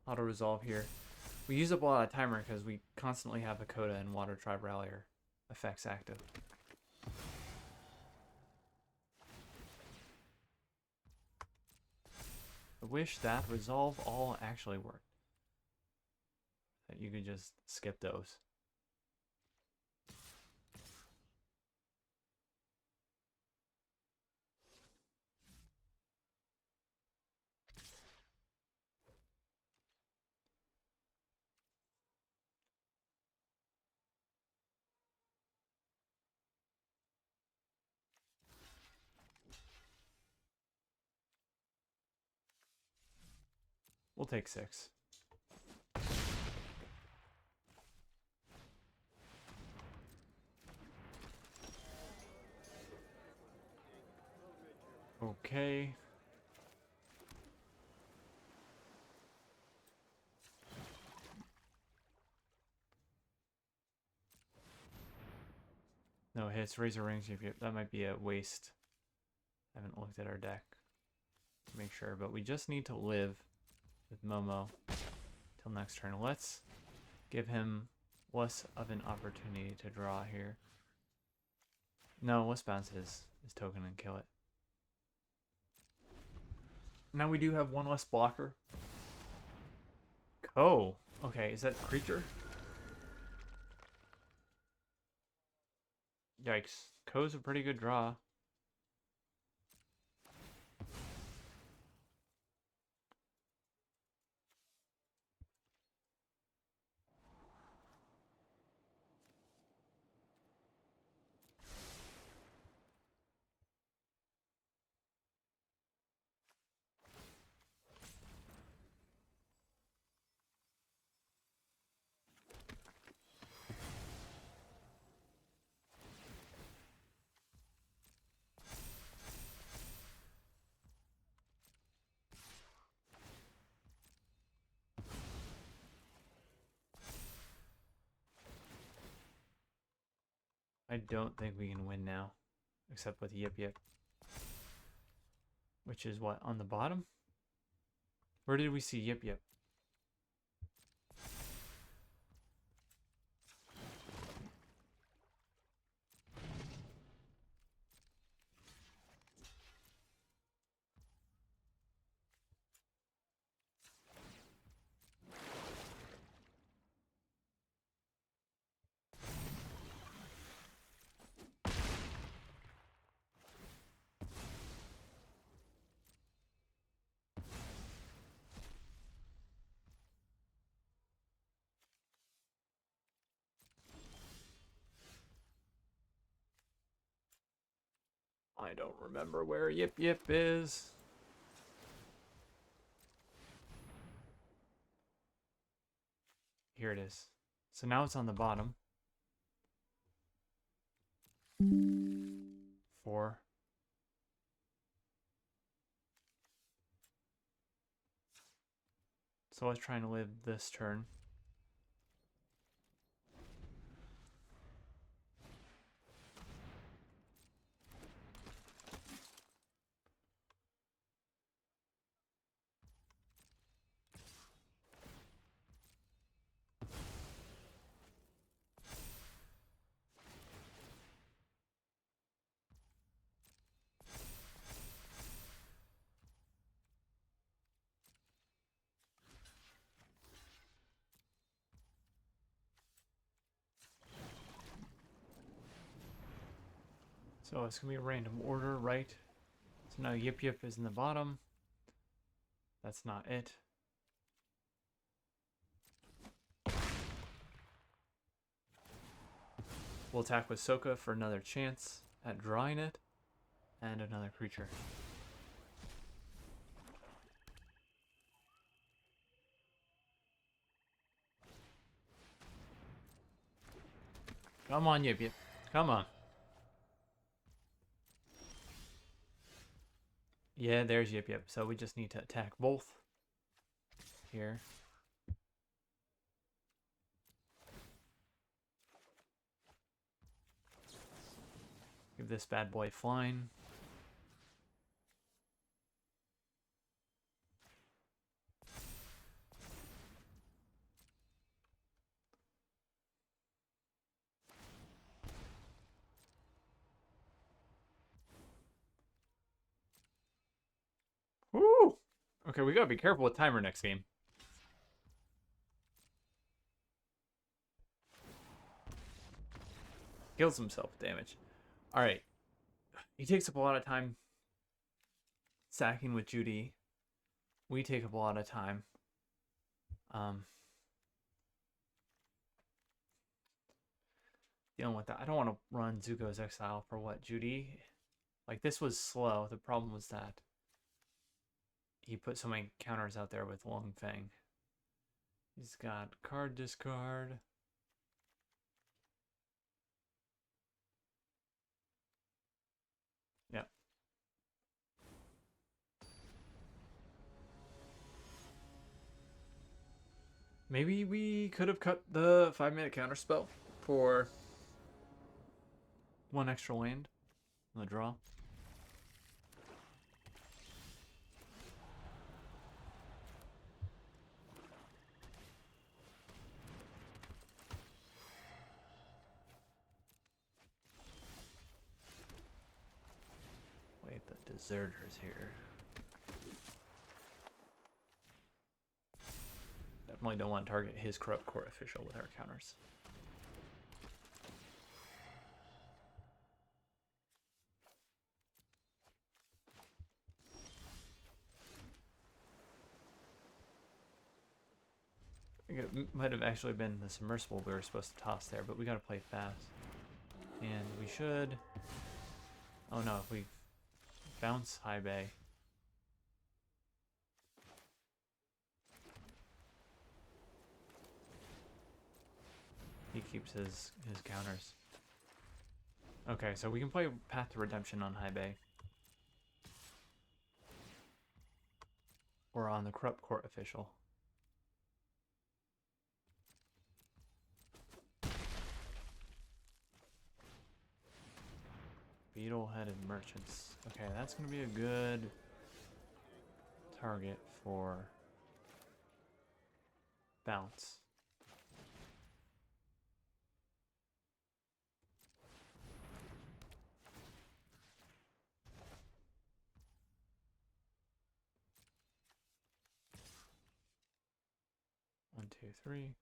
auto resolve here. We use up a lot of timer because we constantly have a coda and water tribe rallier effects active. I wish that resolve all actually worked. That you could just skip those. We'll take 6. Okay. No hits, razor rings. That might be a waste. I haven't looked at our deck to make sure, but we just need to live with Momo till next turn. Let's give him less of an opportunity to draw here. No, let's bounce his token and kill it. Now we do have one less blocker. Oh, okay, is that creature? Yikes. Ko's a pretty good draw. I don't think we can win now, except with Yip Yip. Which is what, on the bottom? Where did we see Yip Yip? I don't remember where Yip Yip is. Here it is. So now it's on the bottom. 4. So let's try and live this turn. So it's going to be a random order, right? So now Yip Yip is in the bottom. That's not it. We'll attack with Soka for another chance at drawing it. And another creature. Come on, Yip Yip. Come on. Yeah, there's Yip Yip. So we just need to attack both here. Give this bad boy flying. Woo! Okay, we gotta be careful with timer next game. Kills himself with damage. Alright. He takes up a lot of time sacking with Judy. We take up a lot of time. Dealing with that. I don't want to run Zuko's Exile for what, Judy? Like, this was slow. The problem was that he put so many counters out there with Long Fang. He's got card discard. Yep. Maybe we could have cut the 5-minute counter spell for one extra land on the draw. Wait, the deserters here. Definitely don't want to target his corrupt court official with our counters. It might have actually been the submersible we were supposed to toss there, but we gotta play fast. And we should... Oh no, if we bounce High Bay... He keeps his counters. Okay, so we can play Path to Redemption on High Bay. Or on the Corrupt Court Official. Beetle-headed merchants. Okay, that's going to be a good target for bounce. One, two, three.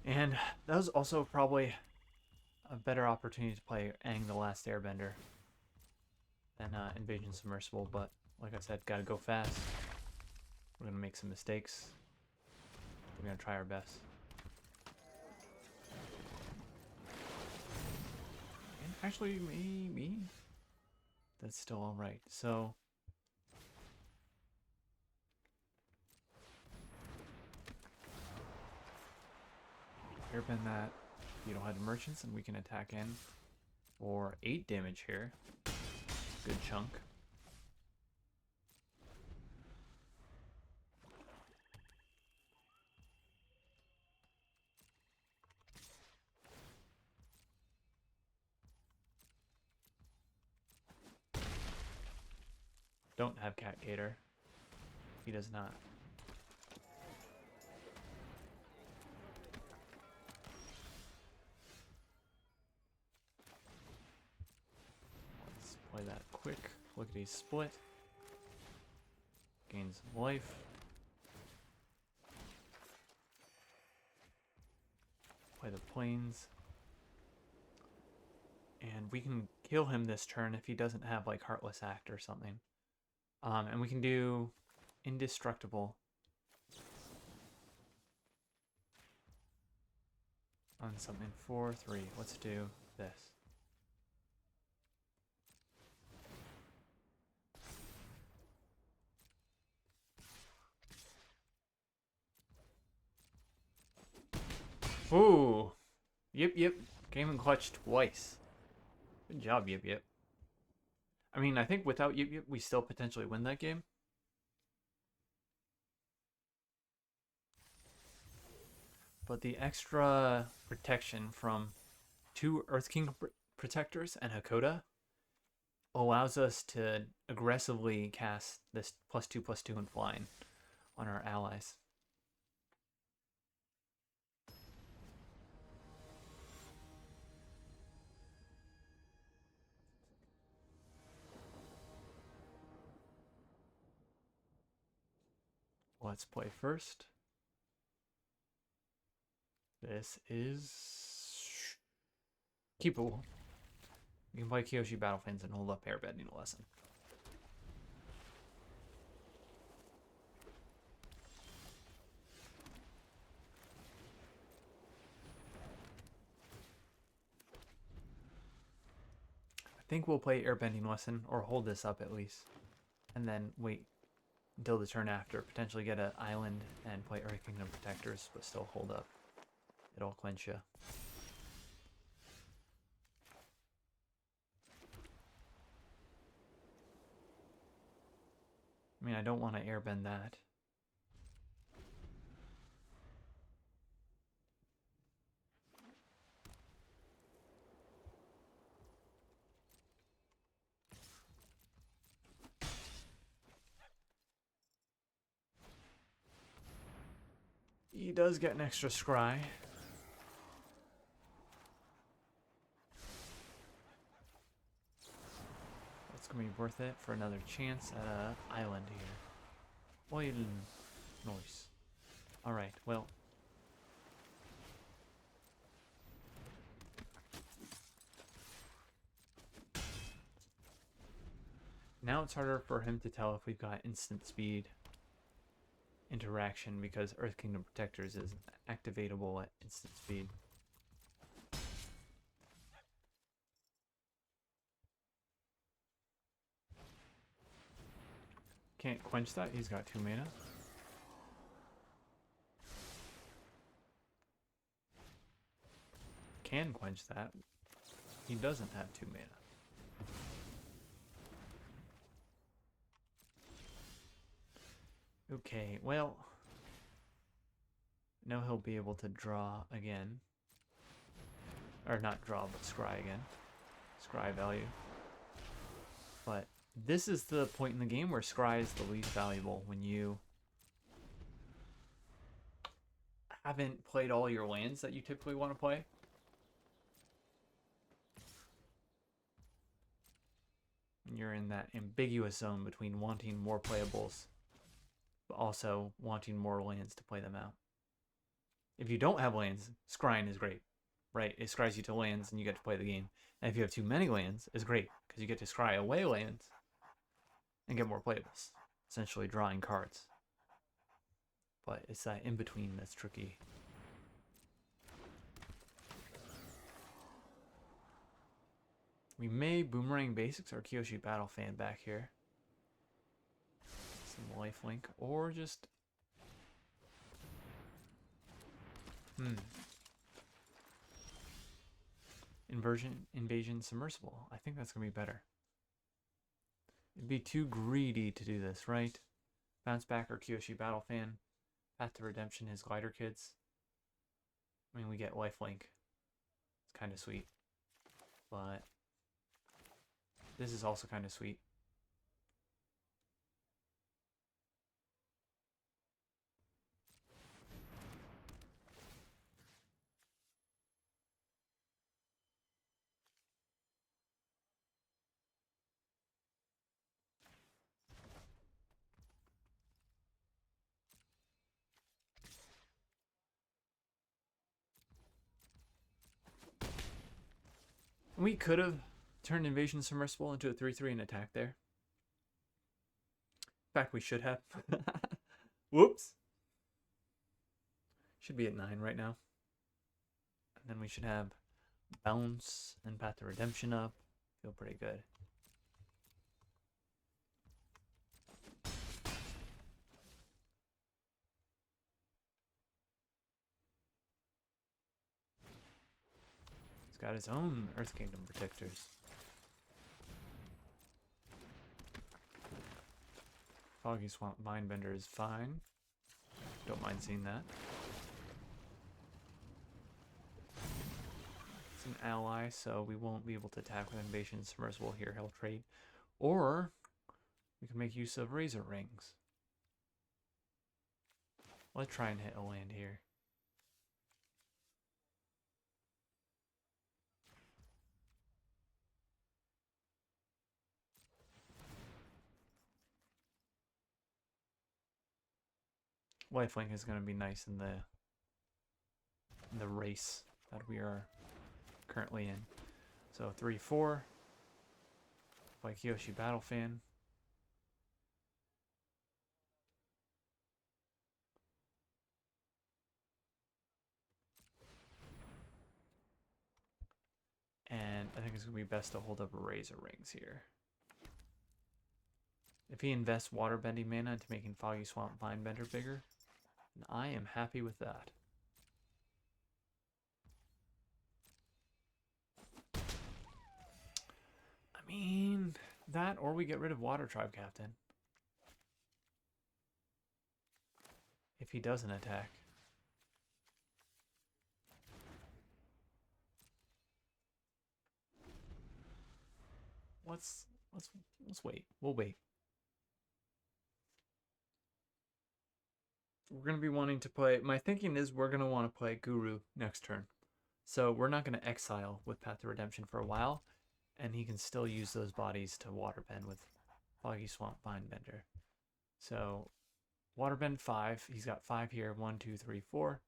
And that was also probably a better opportunity to play Aang the Last Airbender than Invasion Submersible, but like I said, gotta go fast. We're gonna make some mistakes. We're gonna try our best. And actually, maybe that's still alright. So airbend that Beetle-headed merchants, and we can attack in for 8 damage here. Good chunk. Don't have Cat Gator. He does not. Let's play that quick lickety split. Gains life. Play the planes. And we can kill him this turn if he doesn't have like Heartless Act or something. And we can do Indestructible on something 4/3. Let's do this. Ooh, Yip Yip came in clutch twice. Good job, Yip Yip. I mean, I think without Yip Yip, we still potentially win that game. But the extra protection from 2 Earth King protectors and Hakoda allows us to aggressively cast this +2/+2 and flying on our allies. Let's play first. This is keepable. You can play Kyoshi Battlefans and hold up airbending lesson. I think we'll play airbending lesson or hold this up at least, and then wait until the turn after. Potentially get an island and play Earth Kingdom Protectors, but still hold up. It'll clinch you. I mean, I don't want to airbend that. He does get an extra scry. It's going to be worth it for another chance at an island here. Well, noise. Alright, well. Now it's harder for him to tell if we've got instant speed interaction because Earth Kingdom Protectors is activatable at instant speed. Can't quench that, he's got 2 mana. Can quench that, he doesn't have 2 mana. Okay, well, now he'll be able to draw again. Or not draw, but scry again. Scry value. But this is the point in the game where scry is the least valuable when you haven't played all your lands that you typically want to play. And you're in that ambiguous zone between wanting more playables but also wanting more lands to play them out. If you don't have lands, scrying is great, right? It scries you to lands and you get to play the game. And if you have too many lands, it's great because you get to scry away lands and get more playables, essentially drawing cards. But it's that in between that's tricky. We may Boomerang Basics or Kyoshi Battle Fan back here. Some lifelink or just Invasion Submersible. I think that's gonna be better. It'd be too greedy to do this, right? Bounce Back or Kyoshi Battle Fan. Path to Redemption, his Glider Kids. I mean, we get lifelink. It's kind of sweet. But this is also kind of sweet. We could have turned Invasion Submersible into a 3/3 and attack there. In fact, we should have. Whoops. Should be at 9 right now. And then we should have Bounce and Path to Redemption up. Feel pretty good. got his own Earth Kingdom protectors. Foggy Swamp Mindbender is fine. Don't mind seeing that. It's an ally, so we won't be able to attack with Invasion Submersible here. He'll trade. Or we can make use of Razor Rings. Let's try and hit a land here. Lifelink is going to be nice in the race that we are currently in. So 3-4. Like Yoshi Battle Fan. And I think it's going to be best to hold up Razor Rings here. If he invests Water Bending mana into making Foggy Swamp Mindbender bigger, then I am happy with that. I mean, that or we get rid of Water Tribe Captain. If he doesn't attack. Let's wait. We'll wait. We're going to be wanting to play... My thinking is we're going to want to play Guru next turn. So we're not going to exile with Path to Redemption for a while. And he can still use those bodies to waterbend with Foggy Swamp Mindbender. So waterbend 5. He's got 5 here. 1, 2, 3, 4.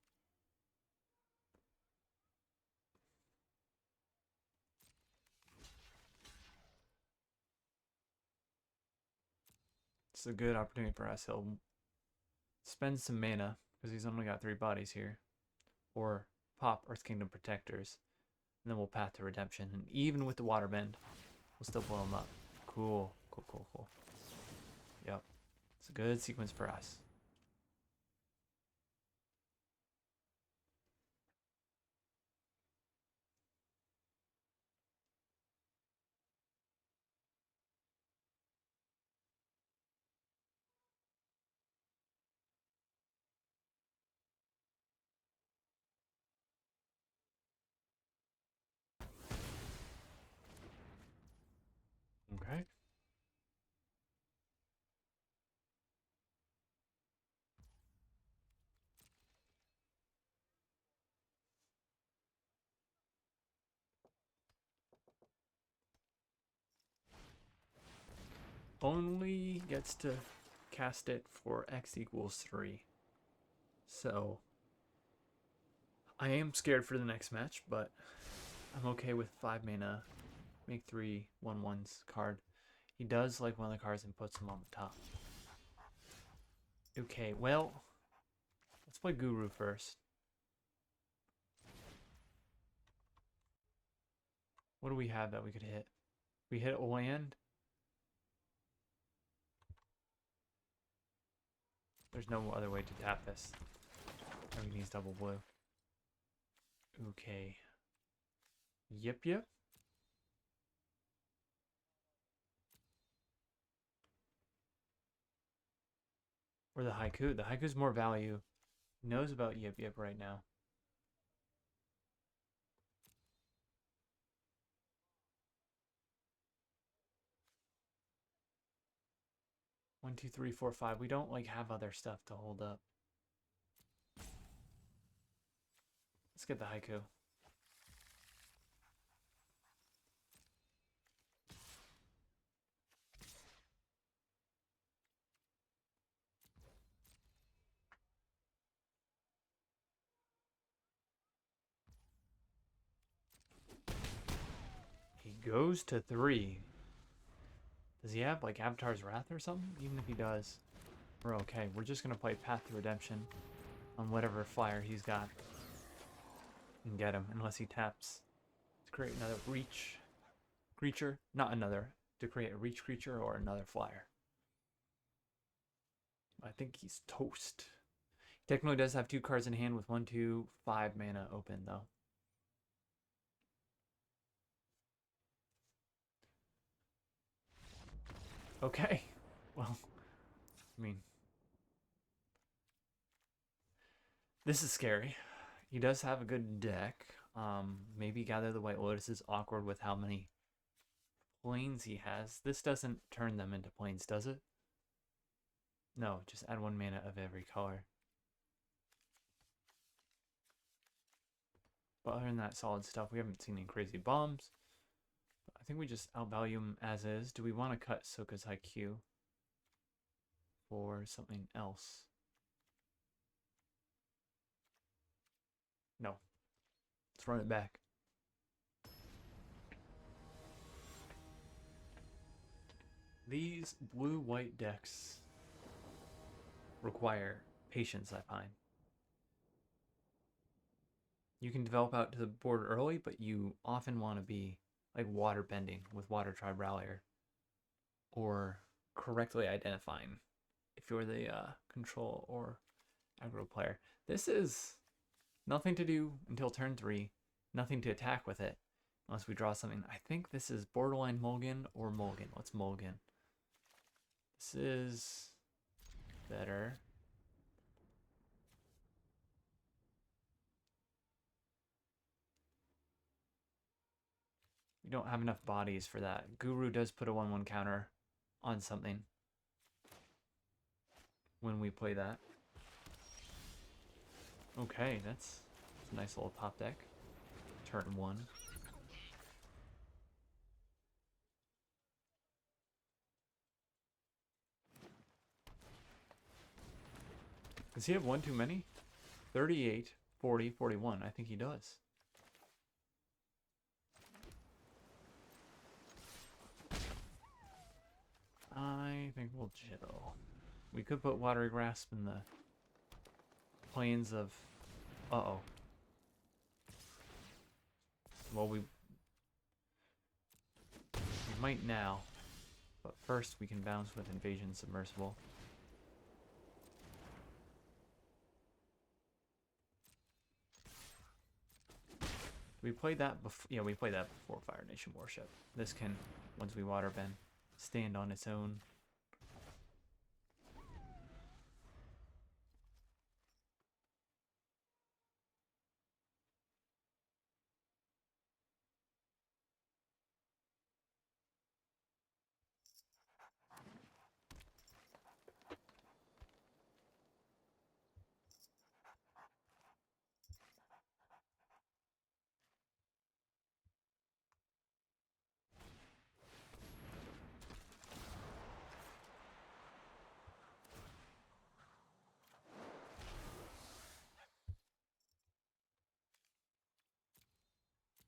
It's a good opportunity for us. He'll spend some mana because he's only got 3 bodies here. Or pop Earth Kingdom Protectors. And then we'll Path to Redemption. And even with the waterbend, we'll still blow him up. Cool. Cool, cool, cool. Yep. It's a good sequence for us. Okay. Only gets to cast it for X equals 3. So I am scared for the next match, but I'm okay with 5 mana, make 3 1/1s card. He does like one of the cards and puts them on the top. Okay, well, let's play Guru first. What do we have that we could hit? We hit a land. There's no other way to tap this. Everything needs double blue. Okay. Yep, yep. Or the haiku. The haiku's more value. He knows about yip yip right now. 1, 2, 3, 4, 5. We don't like have other stuff to hold up. Let's get the haiku. He goes to 3. Does he have like Avatar's Wrath or something? Even if he does, we're okay. We're just gonna play Path to Redemption on whatever flyer he's got and get him, unless he taps to create another reach creature. Not another, to create a reach creature or another flyer. I think he's toast. He technically does have 2 cards in hand with 1, 2, 5 mana open though. Okay. Well, I mean, this is scary. He does have a good deck. Maybe Gather the White Lotus is awkward with how many planes he has. This doesn't turn them into planes, does it? No, just add 1 mana of every color. But other than that, solid stuff. We haven't seen any crazy bombs. I think we just outvalue him as is. Do we want to cut Soka's IQ for something else? No. Let's run it back. These blue-white decks require patience, I find. You can develop out to the board early, but you often want to be like water bending with Water Tribe Rallier, or correctly identifying if you're the control or aggro player. This is nothing to do until turn 3, nothing to attack with it unless we draw something. I think this is borderline mulligan or mulligan. Let's mulligan. This is better. We don't have enough bodies for that. Guru does put a 1/1 counter on something when we play that. Okay, that's a nice little top deck. Turn 1. Does he have one too many? 38, 40, 41. I think he does. I think we'll chill. We could put Watery Grasp in the plains of... Uh-oh. Well, we might now. But first we can bounce with Invasion Submersible. We played that before. Yeah, we played that before Fire Nation Warship. This can, once we water bend, stand on its own.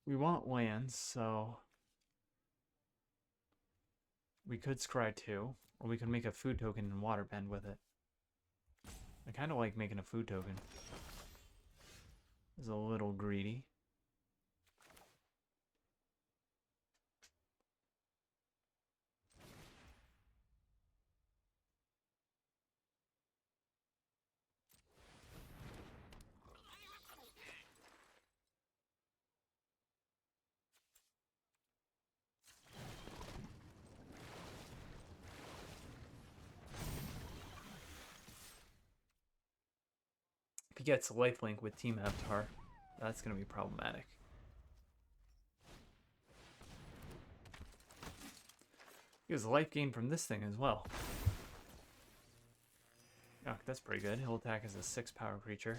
We want lands, so we could scry 2, or we could make a food token and water bend with it. I kind of like making a food token. It's a little greedy. If he gets lifelink with Team Avatar, that's going to be problematic. He has life gain from this thing as well. Oh, that's pretty good. He'll attack as a 6 power creature.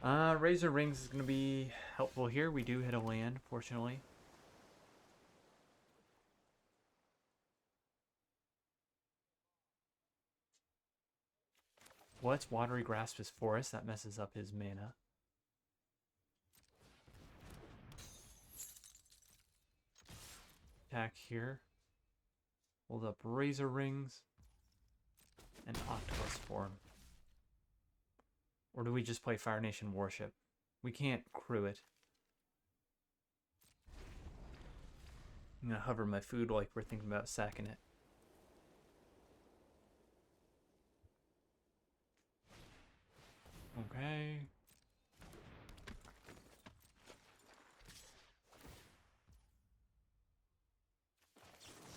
Razor Rings is going to be helpful here. We do hit a land, fortunately. What's Watery Grasp his forest? That messes up his mana. Attack here. Hold up Razor Rings. And Octopus Form. Or do we just play Fire Nation Warship? We can't crew it. I'm gonna hover my food like we're thinking about sacking it. Okay.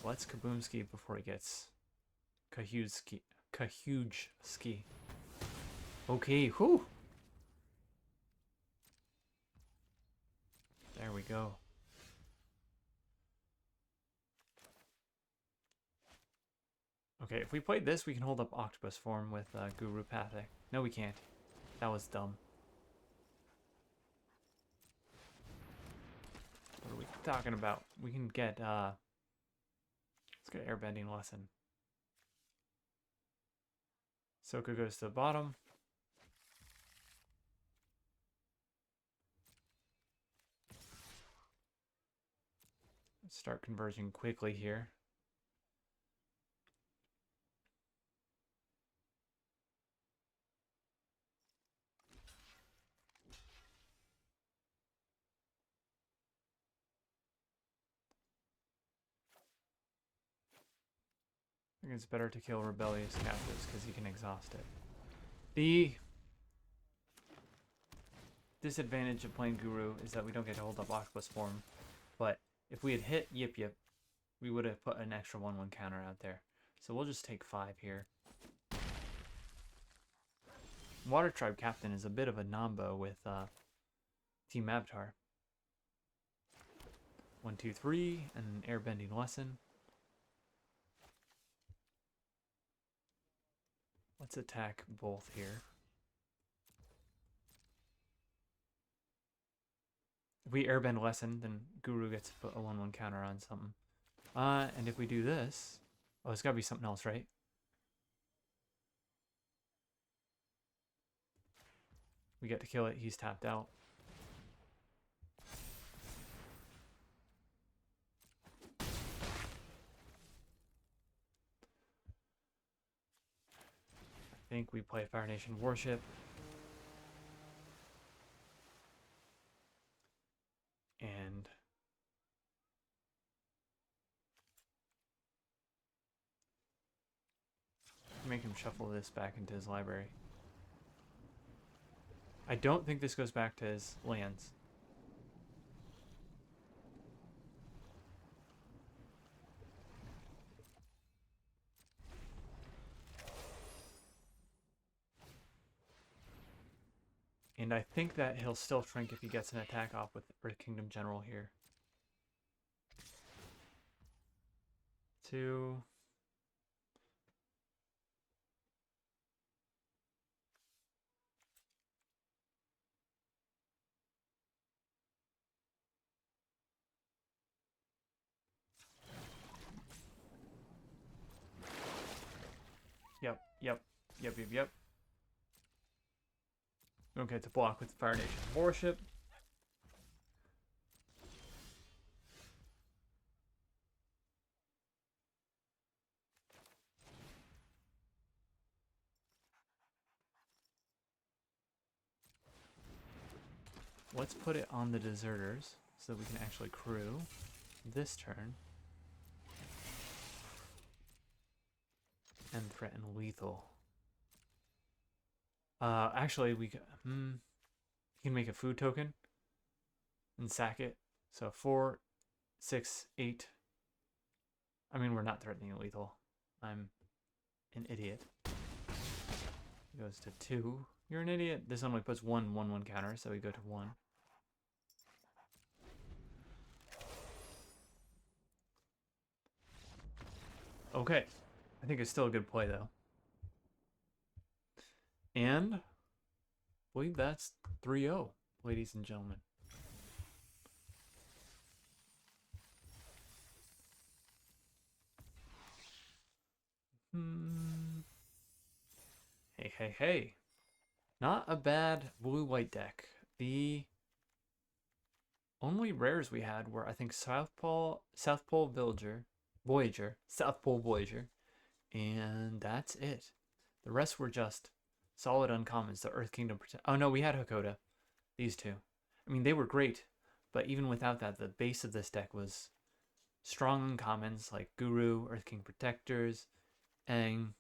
let's Kaboomski before he gets Kahugski. Kahugski. Okay, whew. There we go. Okay, if we played this, we can hold up Octopus form with Guru Pathic. No, we can't. That was dumb. What are we talking about? We can get, let's get Airbending Lesson. Soka goes to the bottom. Let's start converging quickly here. I think it's better to kill rebellious captives because he can exhaust it. The disadvantage of playing Guru is that we don't get to hold up Octopus form. But if we had hit Yip Yip, we would have put an extra 1/1 counter out there. So we'll just take 5 here. Water Tribe Captain is a bit of a nombo with Team Avatar. 1, 2, 3, and an Airbending Lesson. Let's attack both here. If we Airbend Lesson, then Guru gets to put a 1/1 counter on something. And if we do this... Oh, it's got to be something else, right? We get to kill it. He's tapped out. I think we play Fire Nation Warship. And make him shuffle this back into his library. I don't think this goes back to his lands. And I think that he'll still shrink if he gets an attack off with Earth Kingdom General here. 2. Yep. We don't get to block with the Fire Nation Warship. Let's put it on the deserters so that we can actually crew this turn. And threaten lethal. Actually, we can make a food token and sack it. So 4, 6, 8. I mean, we're not threatening lethal. I'm an idiot. It goes to 2. You're an idiot. This only puts 1/1/1 counter, so we go to 1. Okay. I think it's still a good play, though. And I believe that's 3-0, ladies and gentlemen. Hey. Not a bad blue-white deck. The only rares we had were, I think, South Pole Voyager, and that's it. The rest were just solid uncommons. The Earth Kingdom Oh no, we had Hakoda. These two. I mean, they were great, but even without that, the base of this deck was strong uncommons like Guru, Earth King Protectors, Aang,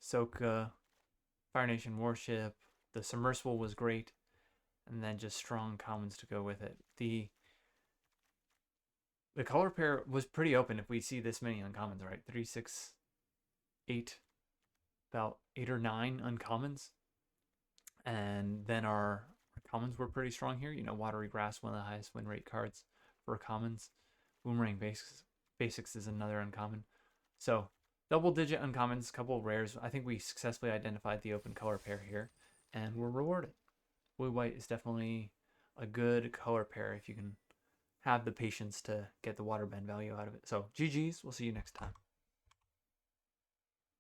Soka, Fire Nation Warship. The Submersible was great, and then just strong commons to go with it. The The color pair was pretty open if we see this many uncommons, right? 3, 6, 8, about 8 or 9 uncommons. And then our commons were pretty strong here. You know, Watery Grass, one of the highest win rate cards for commons. Boomerang Basics is another uncommon. So double digit uncommons, couple rares. I think we successfully identified the open color pair here, and we're rewarded. Blue white is definitely a good color pair if you can have the patience to get the water bend value out of it. So GG's, we'll see you next time.